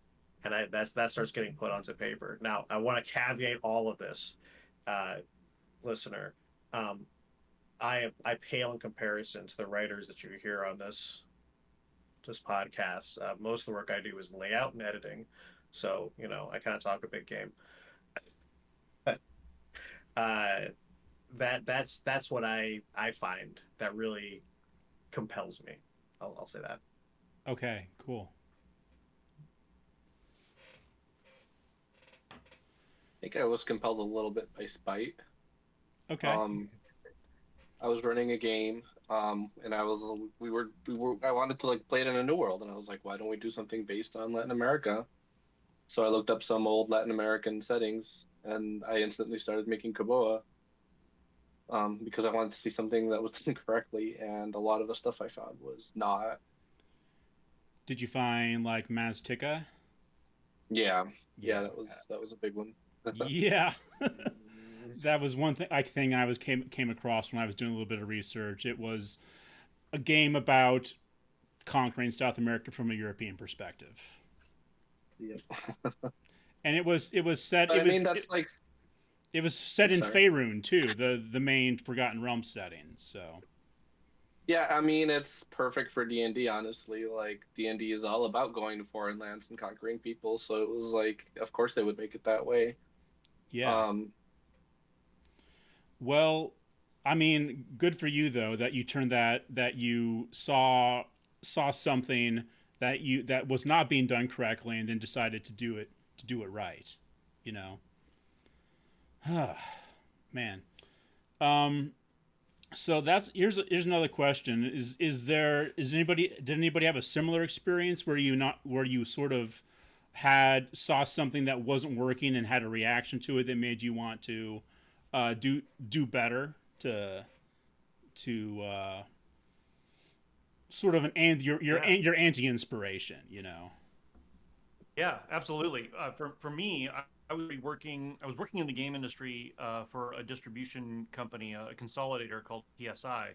and that starts getting put onto paper. Now, I want to caveat all of this, uh, listener. Um, I pale in comparison to the writers that you hear on this podcast. Most of the work I do is layout and editing, so I kind of talk a big game. uh, that's what I find that really compels me. I'll say that. Okay, cool. I think I was compelled a little bit by spite. Okay. Um, I was running a game, and I wanted to like play it in a new world, and I was like, why don't we do something based on Latin America? So I looked up some old Latin American settings, and I instantly started making Koboa, because I wanted to see something that was done correctly, and a lot of the stuff I found was not. Did you find like Maztica? Yeah, Yeah. that was a big one. Yeah. That was one thing I came across when I was doing a little bit of research. It was a game about conquering South America from a European perspective. Yep. And it was set. But It I was mean, that's like, it was set in sorry. Faerun too, the main Forgotten Realms setting. So Yeah, I mean, it's perfect for D&D, honestly. Like, D&D is all about going to foreign lands and conquering people, so it was like, of course they would make it that way. yeah. Um, Well, I mean, good for you though that you turned that you saw something that was not being done correctly and then decided to do it right. You know. Man. Um so that's here's another question. Is anybody did anybody have a similar experience where you sort of saw something that wasn't working and had a reaction to it that made you want to do better to sort of your anti inspiration, you know? Yeah, absolutely. For me, I was working. I was working in the game industry for a distribution company, a consolidator called PSI.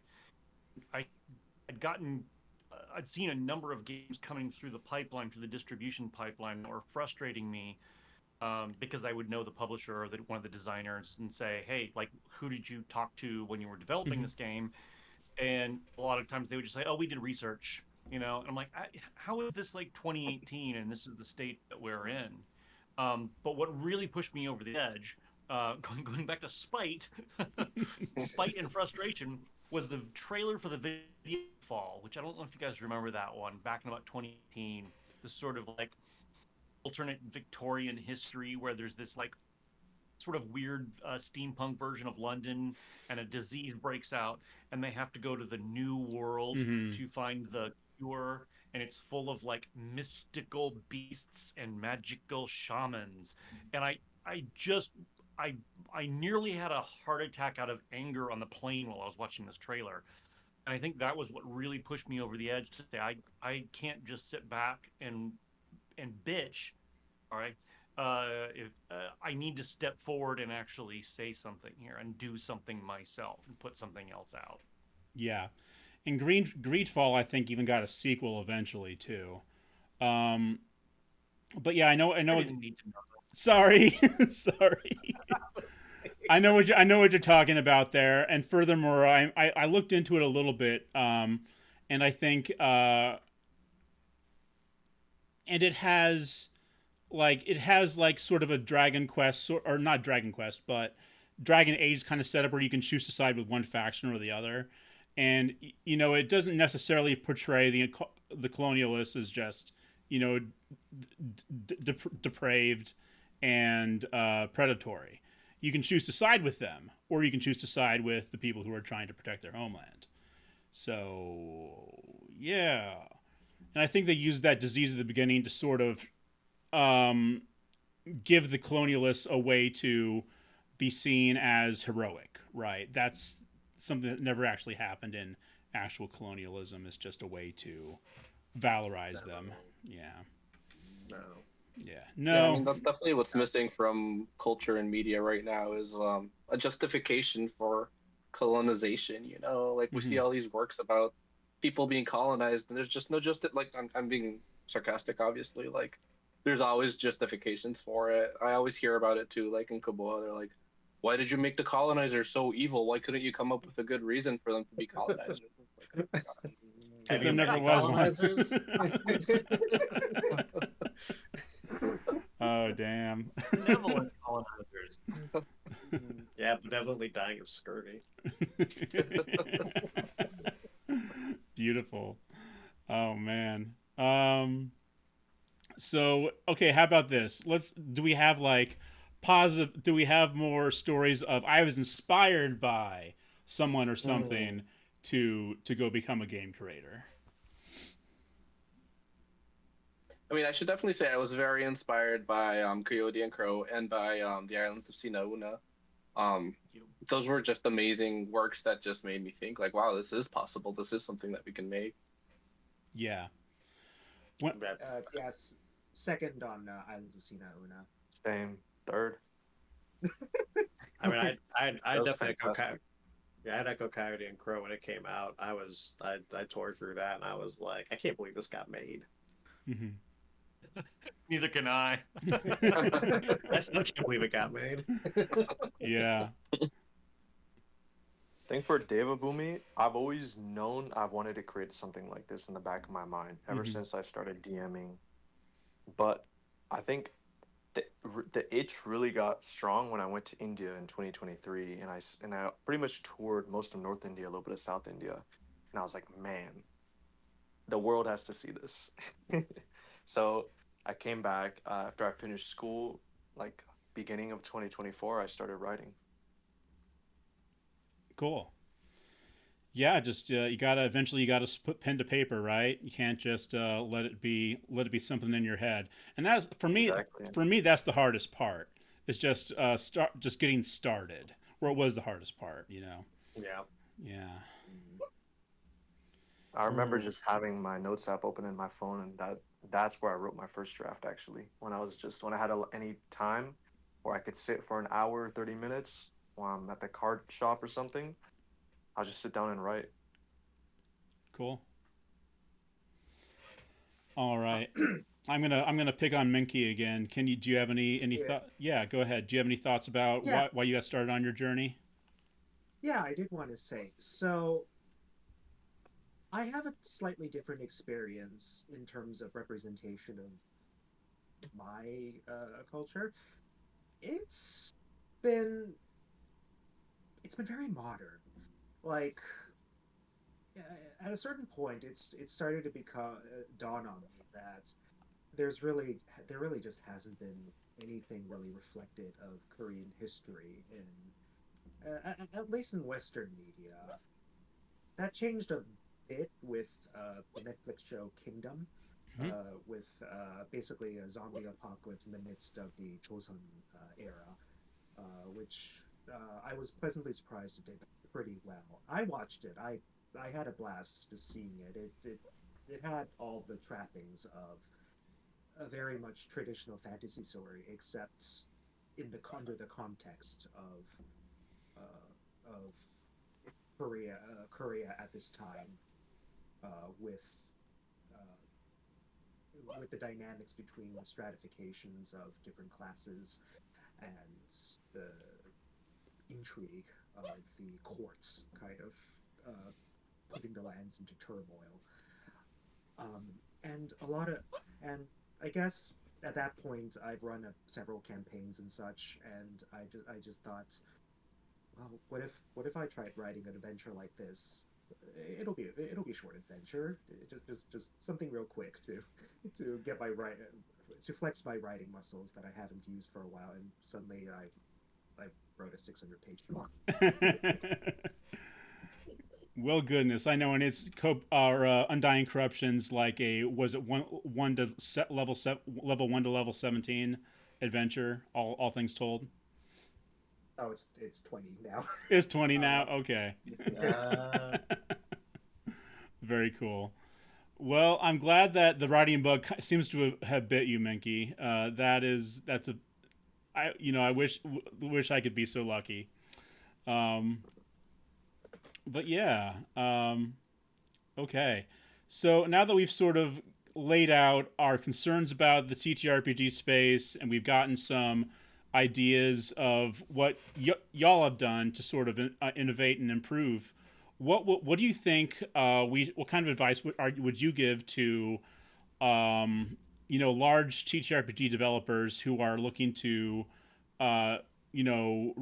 I'd gotten, I'd seen a number of games coming through the pipeline, through the distribution pipeline, that were frustrating me because I would know the publisher or one of the designers and say, "Hey, like, who did you talk to when you were developing Mm-hmm. this game?" And a lot of times they would just say, "Oh, we did research." And I'm like, how is this like 2018 and this is the state that we're in? But what really pushed me over the edge, going back to spite, spite and frustration, was the trailer for the video fall, which I don't know if you guys remember that one back in about 2018. This sort of like alternate Victorian history where there's this like sort of weird steampunk version of London, and a disease breaks out, and they have to go to the New World Mm-hmm. to find the cure. And it's full of like mystical beasts and magical shamans. And I just, I, I nearly had a heart attack out of anger on the plane while I was watching this trailer. And I think that was what really pushed me over the edge to say I can't just sit back and bitch. All right. If I need to step forward and actually say something here and do something myself and put something else out. Yeah. And Greedfall, I think, even got a sequel eventually too. Um, but yeah, I I know. didn't need to know. Sorry, sorry. I know I know what you're talking about there. And furthermore, I looked into it a little bit, and I think, and it has like sort of a Dragon Quest or not Dragon Quest, but Dragon Age kind of setup where you can choose to side with one faction or the other, and it doesn't necessarily portray the colonialists as just depraved and predatory. You can choose to side with them, or you can choose to side with the people who are trying to protect their homeland. So yeah, and I think they used that disease at the beginning to sort of um, give the colonialists a way to be seen as heroic, right? That's something that never actually happened in actual colonialism. It's just a way to valorize them. Yeah. No. Yeah. Yeah, I No. mean that's definitely what's missing from culture and media right now is a justification for colonization. You know, like we see Mhm. all these works about people being colonized, and there's just no like I'm being sarcastic, obviously. Like there's always justifications for it. I always hear about it too. Like in Koboa, they're like, "Why did you make the colonizers so evil? Why couldn't you come up with a good reason for them to be colonizers?" It's like, oh my God. Because Have there you met never the was one. colonizers? Oh damn. Benevolent colonizers. Yeah, benevolently dying of scurvy. Beautiful. Oh man. So okay, how about this? Do we have like positive do we have more stories of I was inspired by someone or something to go become a game creator? I mean, I should definitely say I was very inspired by Coyote and Crow and by the Islands of Sinauna. Um, those were just amazing works that just made me think like, wow, this is possible. This is something that we can make. Yeah. When, Yes, second on Islands of Sinauna. Same. Third. I mean, I That was definitely echo fantastic. yeah, I'd echo Coyote and Crow when it came out. I tore through that and I was like, I can't believe this got made. mhm. Neither can I. I still can't believe it got made. Yeah. I think for Devabhumi, I've always known I wanted to create something like this in the back of my mind ever Mhm. since I started DMing. But I think the itch really got strong when I went to India in 2023, and I pretty much toured most of North India, a little bit of South India, and I was like, man, the world has to see this. So I came back after I finished school, like beginning of 2024. I started writing. Cool. Yeah, just you gotta eventually you gotta put pen to paper, right? You can't just let it be something in your head. And that's Exactly. for me that's the hardest part. It's just getting started. Where it was the hardest part, you know. Yeah. Yeah. I remember just having my notes app open in my phone, and that's where I wrote my first draft. Actually, when I had any time where I could sit for an hour, 30 minutes, while I'm at the card shop or something, I'll just sit down and write. Cool. All right. I'm gonna pick on Minky again. Do you have any Yeah. thought? Yeah, go ahead. Do you have any thoughts about Yeah, why you got started on your journey? yeah, I did want to say. So I have a slightly different experience in terms of representation of my culture. It's been it's been very modern. Like at a certain point, it started to become dawn on me that there's really there really just hasn't been anything really reflected of Korean history in at least in Western media. That changed a bit with the Netflix show Kingdom, Hmm. with basically a zombie apocalypse in the midst of the Joseon era, which I was pleasantly surprised it did pretty well. I watched it. I had a blast just seeing it. It had all the trappings of a very much traditional fantasy story, except in the under the context of Korea at this time, with with the dynamics between the stratifications of different classes and the intrigue of the courts kind of putting the lands into turmoil. Um, and a lot of, and I guess at that point I've run several campaigns and such, and I just thought, well, what if I tried writing an adventure like this? It'll be a short adventure, just something real quick to get my right to flex my writing muscles that I haven't used for a while, and suddenly I wrote a 600-page book. Well, goodness, I know, and it's Undying Corruptions, like a was it one to level 1 to level 17 adventure. All things told, Oh, it's 20 now. is 20 now. uh, Okay, Uh, very cool. Well, I'm glad that the writing bug seems to have bit you, Minky. That's a I wish I could be so lucky. Um, but yeah. Okay. So now that we've sort of laid out our concerns about the TTRPG space and we've gotten some ideas of what y'all have done to sort of innovate and improve, what do you think what kind of advice would you give to large TTRPG developers who are looking to uh,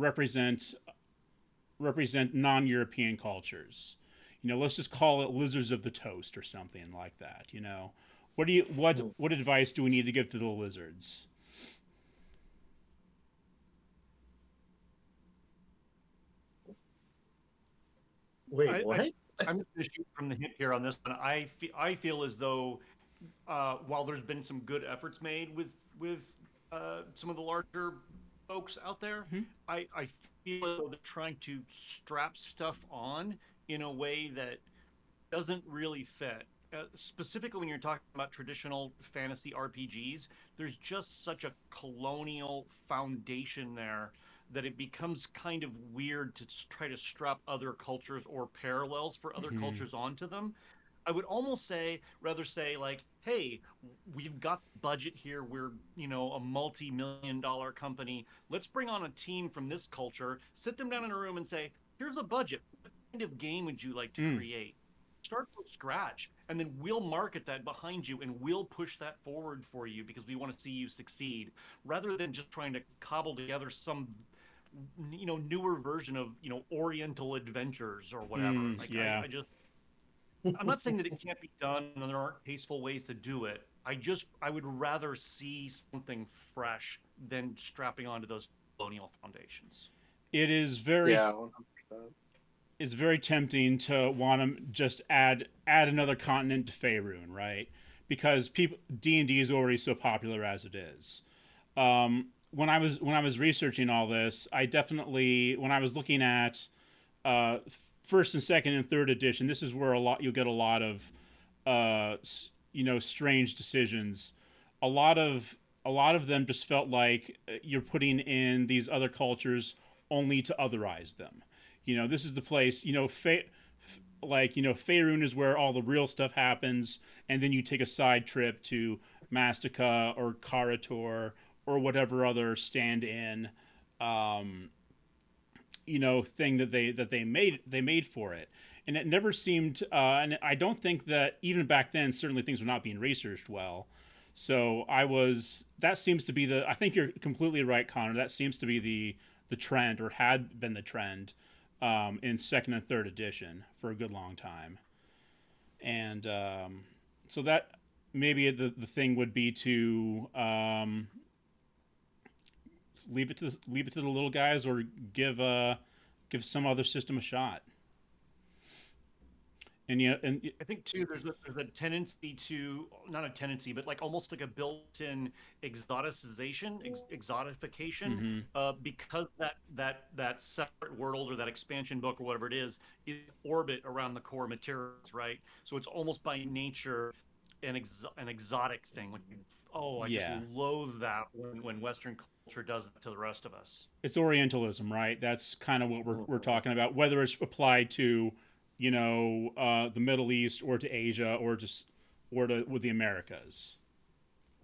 represent non-European cultures. Let's just call it lizards of the toast or something like that. What advice do we need to give to the lizards? wait, what? I'm just going to shoot from the hip here on this one. I feel as though while there's been some good efforts made with some of the larger folks out there, Mm-hmm. I feel as though they're trying to strap stuff on in a way that doesn't really fit. Specifically, when you're talking about traditional fantasy RPGs, there's just such a colonial foundation there that it becomes kind of weird to try to strap other cultures or parallels for other Mm-hmm. cultures onto them. I would almost rather say, like, hey, we've got budget here. We're, a multi-million-dollar company. Let's bring on a team from this culture, sit them down in a room and say, here's a budget. What kind of game would you like to Mm. create? Start from scratch, and then we'll market that behind you and we'll push that forward for you because we want to see you succeed, rather than just trying to cobble together some newer version of Oriental Adventures or whatever. Like Yeah. I'm not saying that it can't be done and there aren't tasteful ways to do it. I would rather see something fresh than strapping onto those colonial foundations. It is very Yeah, 100%. it's very tempting to want to just add another continent to Faerun, right? Because people D&D is already so popular as it is. When I was researching all this, I definitely when I was looking at uh, first and second and third edition, this is where you'll get a lot of strange decisions. A lot of them just felt like you're putting in these other cultures only to otherize them. This is the place. Faerun is where all the real stuff happens, and then you take a side trip to Mastica or Karator or whatever other stand-in thing that they made for it. And it never seemed and I don't think that even back then certainly things were not being researched well. So that seems to be I think you're completely right, Connor. That seems to be the trend, or had been the trend, in second and third edition for a good long time. And so that maybe the thing would be to leave it to the little guys, or give some other system a shot. And I think too, there's a tendency to, not a tendency, but like almost like a built-in exoticization, exotification, mm-hmm. because that separate world or that expansion book or whatever it is orbit around the core materials, right? So it's almost by nature an exotic thing. Like, oh, I just Yeah, loathe that when Western culture does that to the rest of us. it's Orientalism, right? That's kind of what we're talking about. Whether it's applied to, the Middle East, or to Asia, or to with the Americas.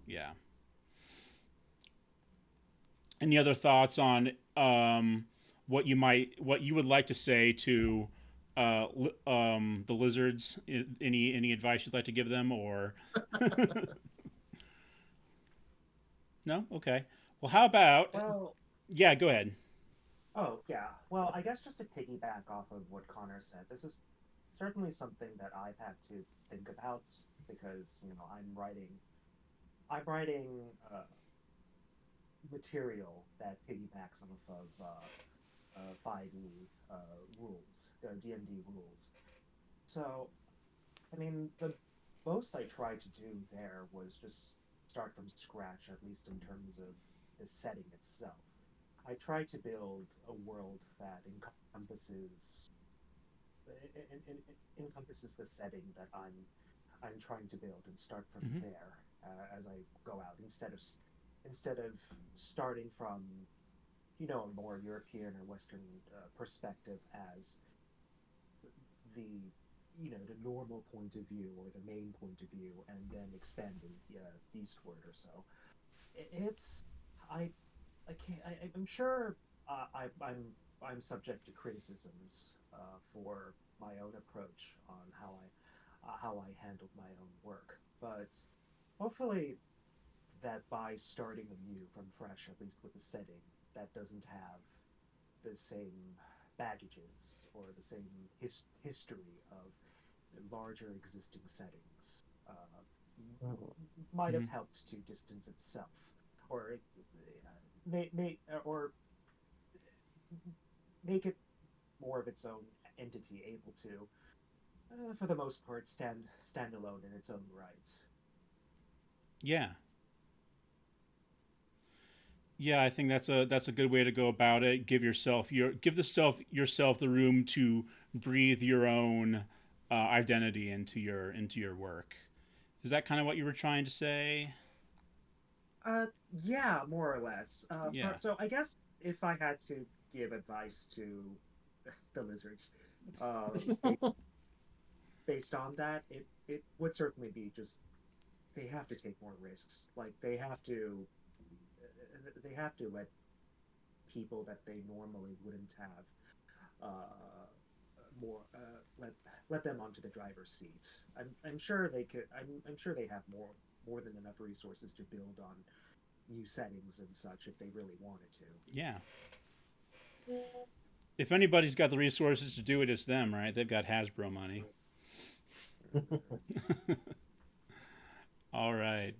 Yeah. Any other thoughts on what you would like to say to the lizards? Any advice you'd like to give them, or no? Okay. Well, how about Well, yeah? Go ahead. oh yeah. Well, I guess just to piggyback off of what Connor said, this is certainly something that I've had to think about because I'm writing material that piggybacks off of 5e rules, D&D rules. So, I mean, the most I tried to do there was just start from scratch, at least in terms of the setting itself. I tried to build a world that encompasses the setting that I'm trying to build and start from Hmm. there as I go out instead of starting from a more European or Western perspective as the the normal point of view or the main point of view and then expanding eastward or so. It's I I can't I'm sure I'm subject to criticisms for my own approach on how I handled my own work, but hopefully that by starting anew from fresh, at least with the setting that doesn't have the same baggages or the same history of larger existing settings, might have Hmm. helped to distance itself, or may or make it more of its own entity, able to, for the most part, stand alone in its own right. Yeah. Yeah, I think that's a good way to go about it. Give the self yourself the room to breathe your own identity into your work. Is that kind of what you were trying to say? Uh, yeah, more or less. Yeah. So I guess if I had to give advice to the lizards, uh, based, based on that, it would certainly be just they have to take more risks. Like they have to let people that they normally wouldn't have uh, more let them onto the driver's seat. I'm sure they could. I'm sure they have more than enough resources to build on new settings and such if they really wanted to. Yeah. If anybody's got the resources to do it, it's them, right? They've got Hasbro money. All right.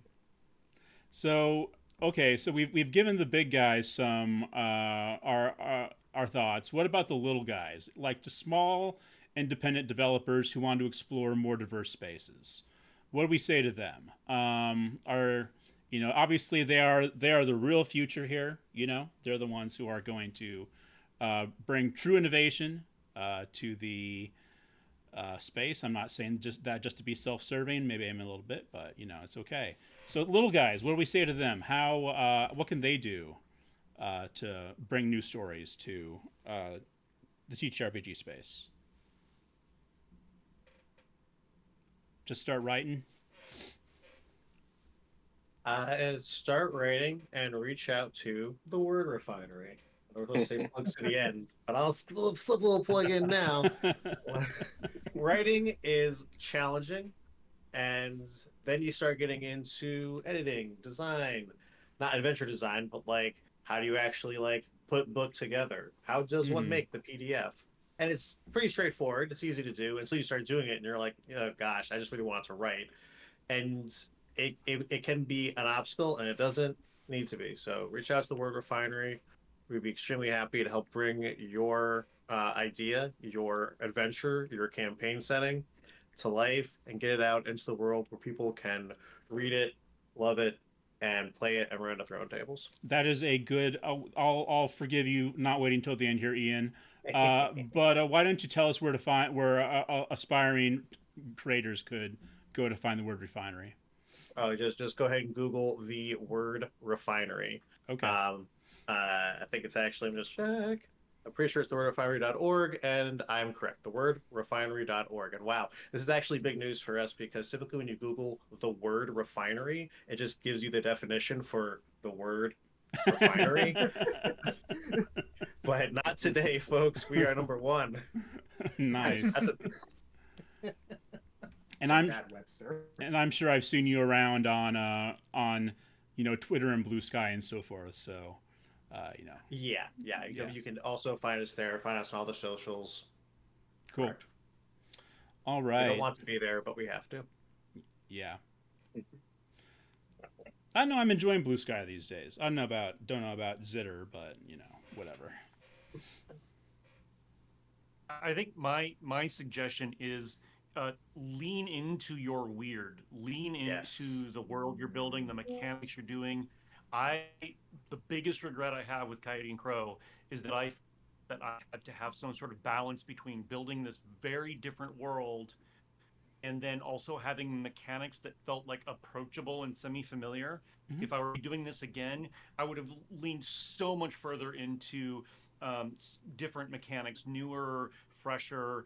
So okay, so we've given the big guys some our thoughts. What about the little guys, like the small independent developers who want to explore more diverse spaces? What do we say to them? Are obviously they are the real future here. They're the ones who are going to bring true innovation to the space. I'm not saying just to be self-serving. Maybe I'm a little bit, but it's okay. So little guys, what do we say to them? How what can they do to bring new stories to the TTRPG space? Just start writing. Start writing and reach out to the Word Refinery. I was going to say plugs to the end, but I'll slip a little plug in now. Writing is challenging, and then you start getting into editing, design, not adventure design, but like how do you actually like put book together? How does one Hmm. make the PDF? And it's pretty straightforward. It's easy to do until you start doing it, and you're like, oh gosh, I just really want to write. And it can be an obstacle, and it doesn't need to be. So reach out to the Word Refinery. We'd be extremely happy to help bring your idea, your adventure, your campaign setting to life and get it out into the world where people can read it, love it, and play it and run it at their own tables. That is a good. I'll forgive you not waiting till the end here, Ian. But why don't you tell us where aspiring creators could go to find the Word Refinery? Oh, just go ahead and Google the Word Refinery. Okay. Um, I think it's actually, let me just check. I'm pretty sure it's thewordrefinery.org, and I'm correct. Thewordrefinery.org. And wow, this is actually big news for us because typically when you Google the word refinery, it just gives you the definition for the word refinery. But not today, folks. We are number one. Nice. That's a And Take I'm that, Webster. and I'm sure I've seen you around on Twitter and Blue Sky and so forth. So yeah. yeah, You can also find us there. Find us on all the socials. cool. Correct. All We don't right. want to be there, but we have to. Yeah. I know I'm enjoying Blue Sky these days. I don't know about Zitter, but whatever. I think my suggestion is lean into your weird, lean Yes. into the world you're building, the mechanics you're doing. I The biggest regret I have with Coyote and Crow is that I had to have some sort of balance between building this very different world and then also having mechanics that felt like approachable and semi-familiar. Mhm. If I were doing this again, I would have leaned so much further into different mechanics, newer, fresher,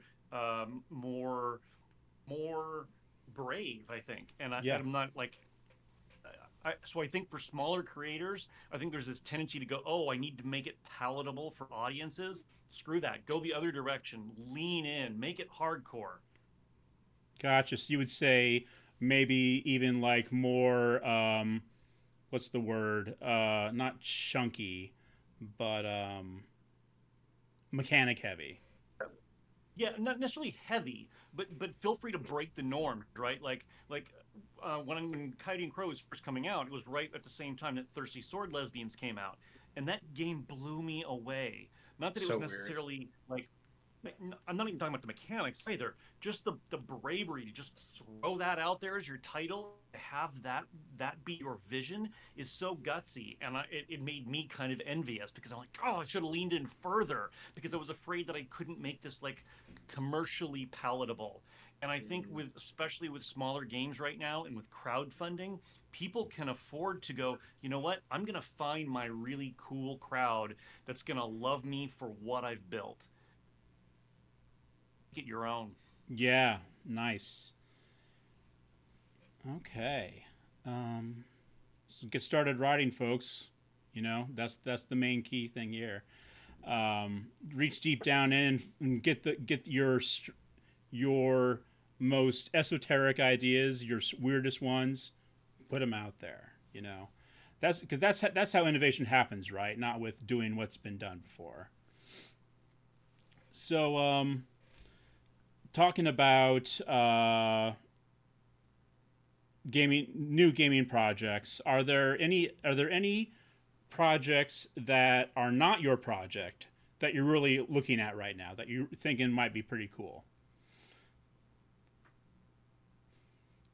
more brave, I think. And Yeah. I'm not like, so I think for smaller creators, I think there's this tendency to go, oh, I need to make it palatable for audiences. Screw that. Go the other direction. Lean in. Make it hardcore. Gotcha. So you would say maybe even like more, what's the word? Not chunky, but mechanic heavy. Yeah, not necessarily heavy, but feel free to break the norm, right? When Coyote and Crow was first coming out, it was right at the same time that Thirsty Sword Lesbians came out, and that game blew me away. Not that it So was weird. necessarily like I'm not even talking about the mechanics either. Just the bravery to just throw that out there as your title, have that be your vision is so gutsy, and it made me kind of envious because I'm like, oh, I should have leaned in further because I was afraid that I couldn't make this like commercially palatable. And I think with especially with smaller games right now and with crowdfunding, people can afford to go, you know what? I'm going to find my really cool crowd that's going to love me for what I've built. Get your own. Yeah. Nice. Okay. So get started writing, folks. You know, that's the main key thing here. Reach deep down in and get your most esoteric ideas, your weirdest ones, put them out there. You know, that's because that's how innovation happens, right? Not with doing what's been done before. So, talking about new gaming projects, are there any projects that are not your project that you're really looking at right now that you're thinking might be pretty cool?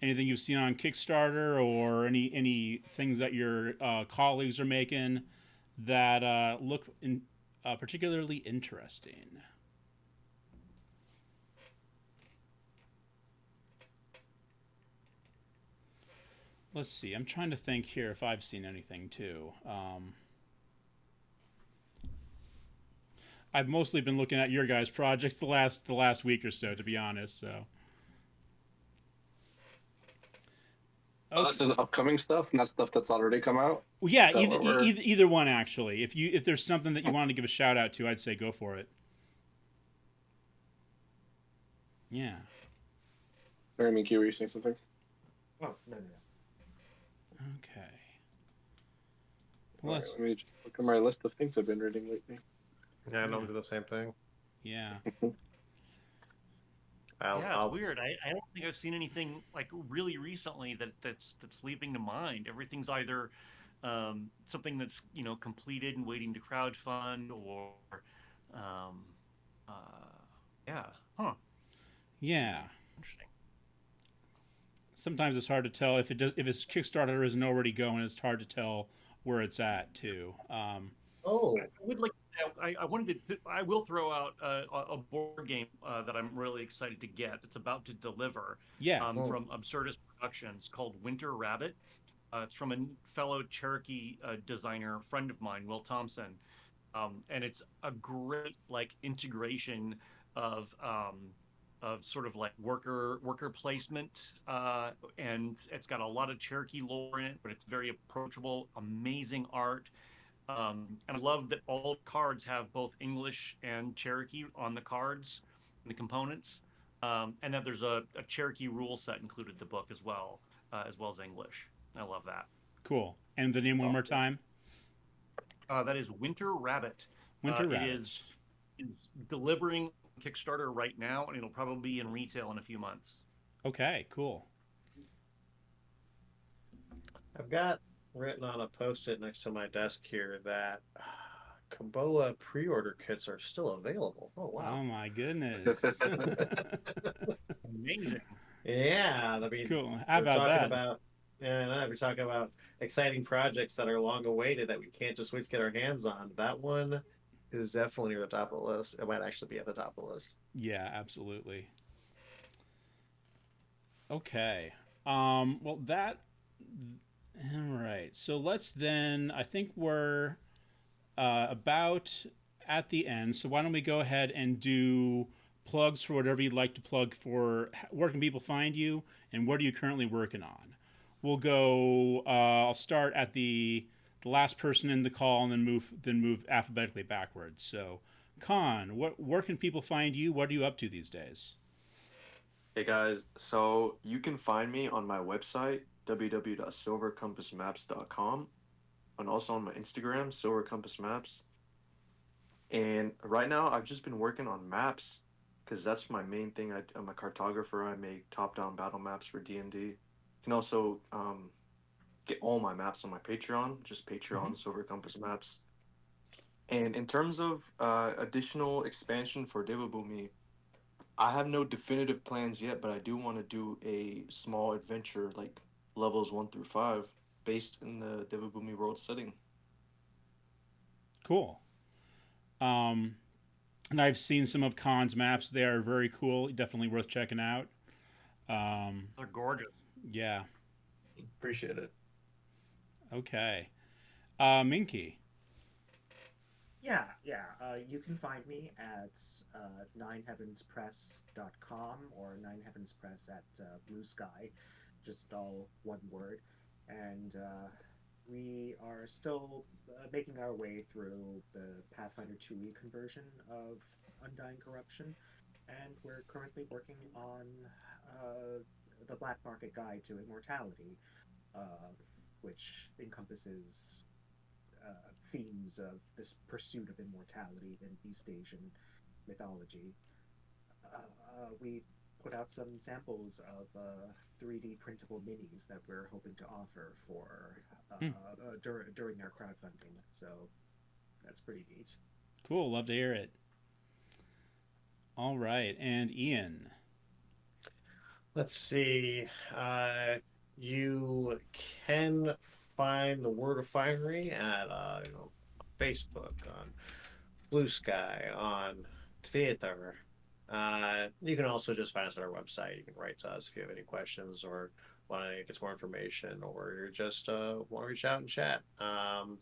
Anything you've seen on Kickstarter or any things that your colleagues are making that particularly interesting? Let's see. I'm trying to think here if I've seen anything too. I've mostly been looking at your guys' projects the last week or so, to be honest. So. Oh, this is upcoming stuff, not stuff that's already come out. Well, yeah, Is that what we're- either one actually. If there's something that you wanted to give a shout out to, I'd say go for it. Yeah. Sorry, Minki, were you saying something? Oh, no. Okay. All right, Let's. let me just look at my list of things I've been reading lately. Yeah, I don't do the same thing. Yeah. It's weird. I don't think I've seen anything like really recently that's leaping to mind. Everything's either something that's completed and waiting to crowdfund, or um, uh, yeah, huh? Yeah. Interesting. Sometimes it's hard to tell if its Kickstarter isn't already going. It's hard to tell where it's at too. Oh, I would like. I wanted to. I will throw out a board game that I'm really excited to get. That's about to deliver. Yeah. From Absurdist Productions called Winter Rabbit. It's from a fellow Cherokee designer friend of mine, Will Thompson, and it's a great integration of sort of like worker placement, and it's got a lot of Cherokee lore in it, but it's very approachable, amazing art. And I love that all cards have both English and Cherokee on the cards and the components, and that there's a Cherokee rule set included in the book as well as English. I love that. Cool. And the name one more time. That is Winter Rabbit. Winter Rabbit. It is delivering Kickstarter right now, and it'll probably be in retail in a few months. Okay. Cool. I've got written on a post-it next to my desk here that Koboa pre-order kits are still available. Oh wow! Oh my goodness. Amazing. Yeah, I mean, Cool. How we're about talking that? about, yeah, no, we're talking about exciting projects that are long awaited that we can't just wait to get our hands on. That one is definitely near the top of the list. It might actually be at the top of the list. Yeah, absolutely. Okay. Well, that. All right. So let's then. I think we're about at the end. So why don't we go ahead and do plugs for whatever you'd like to plug for? Where can people find you, and what are you currently working on? We'll go. I'll start at the last person in the call, and then move alphabetically backwards. So, Con, where can people find you? What are you up to these days? Hey guys, so you can find me on my website, www.silvercompassmaps.com, and also on my Instagram, silvercompassmaps. And right now, I've just been working on maps because that's my main thing. I'm a cartographer. I make top-down battle maps for D&D. You can also get all my maps on my Patreon, just Mm-hmm. Patreon, Silver Compass Maps. And in terms of additional expansion for Devabhumi, I have no definitive plans yet, but I do want to do a small adventure like levels 1 through 5 based in the Devabhumi world setting. Cool. Um, and I've seen some of Con's maps. They are very cool. Definitely worth checking out. Um, They're gorgeous. yeah. Appreciate it. Okay. Minky. Yeah. You can find me at nineheavenspress.com or nineheavenspress at Blue Sky, just all one word. And we are still making our way through the Pathfinder 2e conversion of Undying Corruption, and we're currently working on the Black Market Guide to Immortality, uh, which encompasses themes of this pursuit of immortality in East Asian mythology. We put out some samples of 3D printable minis that we're hoping to offer for Hmm. during our crowdfunding. So that's pretty neat. Cool. Love to hear it. All right. And Ian. Let's see. You can find the Word Refinery at Facebook, on Blue Sky, on Twitter. You can also just find us on our website. You can write to us if you have any questions or want to get some more information, or you just want to reach out and chat.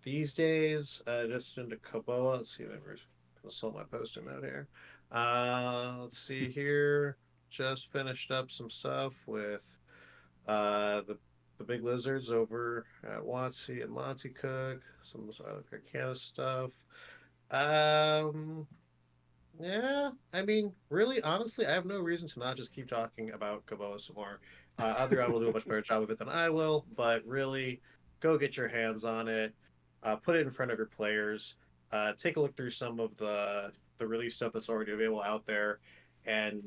These days, just into Koboa. Let's see if I'm going to sort my post-it note here. Let's see here. Just finished up some stuff with the big lizards over at Watsy and Monty Cook. Some other Arcana stuff. Um, yeah, I mean, really, honestly, I have no reason to not just keep talking about Koboa some more. Adrian will do a much better job of it than I will, but really, go get your hands on it. Put it in front of your players. Take a look through some of the release stuff that's already available out there. And,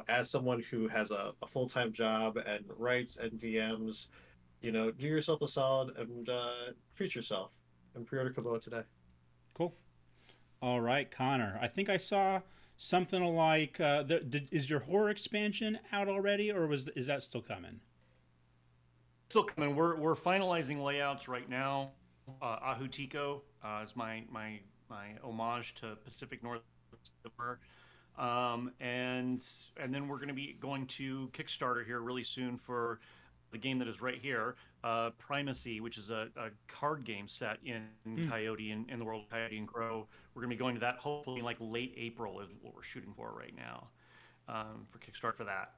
as someone who has a full-time job and writes and DMs, do yourself a solid and treat yourself and pre-order Koboa today. Cool. All right, Connor. I think I saw something like. Is your horror expansion out already, or is that still coming? Still coming. We're finalizing layouts right now. Ahutiko is my homage to Pacific Northwest. And then we're going to be going to Kickstarter here really soon for the game that is right here, Primacy, which is a card game set in Coyote in the world of Coyote and Crow. We're going to be going to that hopefully in like late April is what we're shooting for right now, for Kickstarter for that.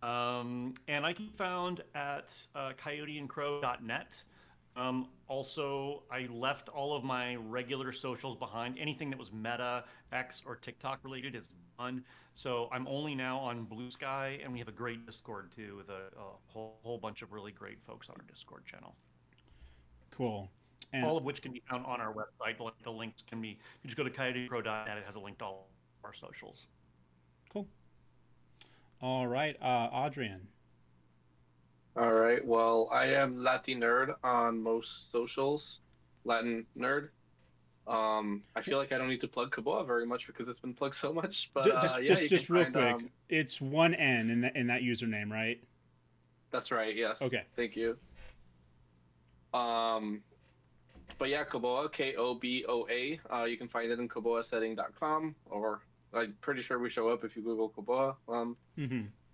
And I can be found at coyoteandcrow.net. Also, I left all of my regular socials behind. Anything that was Meta, X, or TikTok related is gone. So I'm only now on Blue Sky, and we have a great Discord too, with a whole bunch of really great folks on our Discord channel. Cool. And all of which can be found on our website. The links can be, if you just go to coyoteandcrow.net, it has a link to all of our socials. cool. All right, Adrian. All right. Well, I am latinerd on most socials. Latin nerd. I feel like I don't need to plug Koboa very much because it's been plugged so much. But Just real quick, it's one N in that username, right? That's right. Yes. Okay. Thank you. But yeah, Koboa, Koboa. You can find it in koboasetting.com, or I'm pretty sure we show up if you Google Koboa.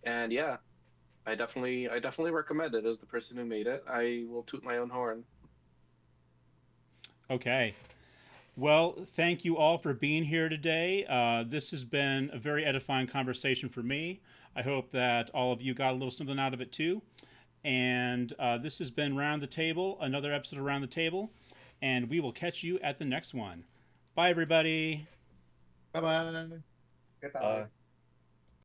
And yeah, I definitely recommend it. As the person who made it, I will toot my own horn. Okay. Well, thank you all for being here today. This has been a very edifying conversation for me. I hope that all of you got a little something out of it too. And this has been Round the Table, another episode of Round the Table. And we will catch you at the next one. Bye, everybody. Bye-bye. Goodbye.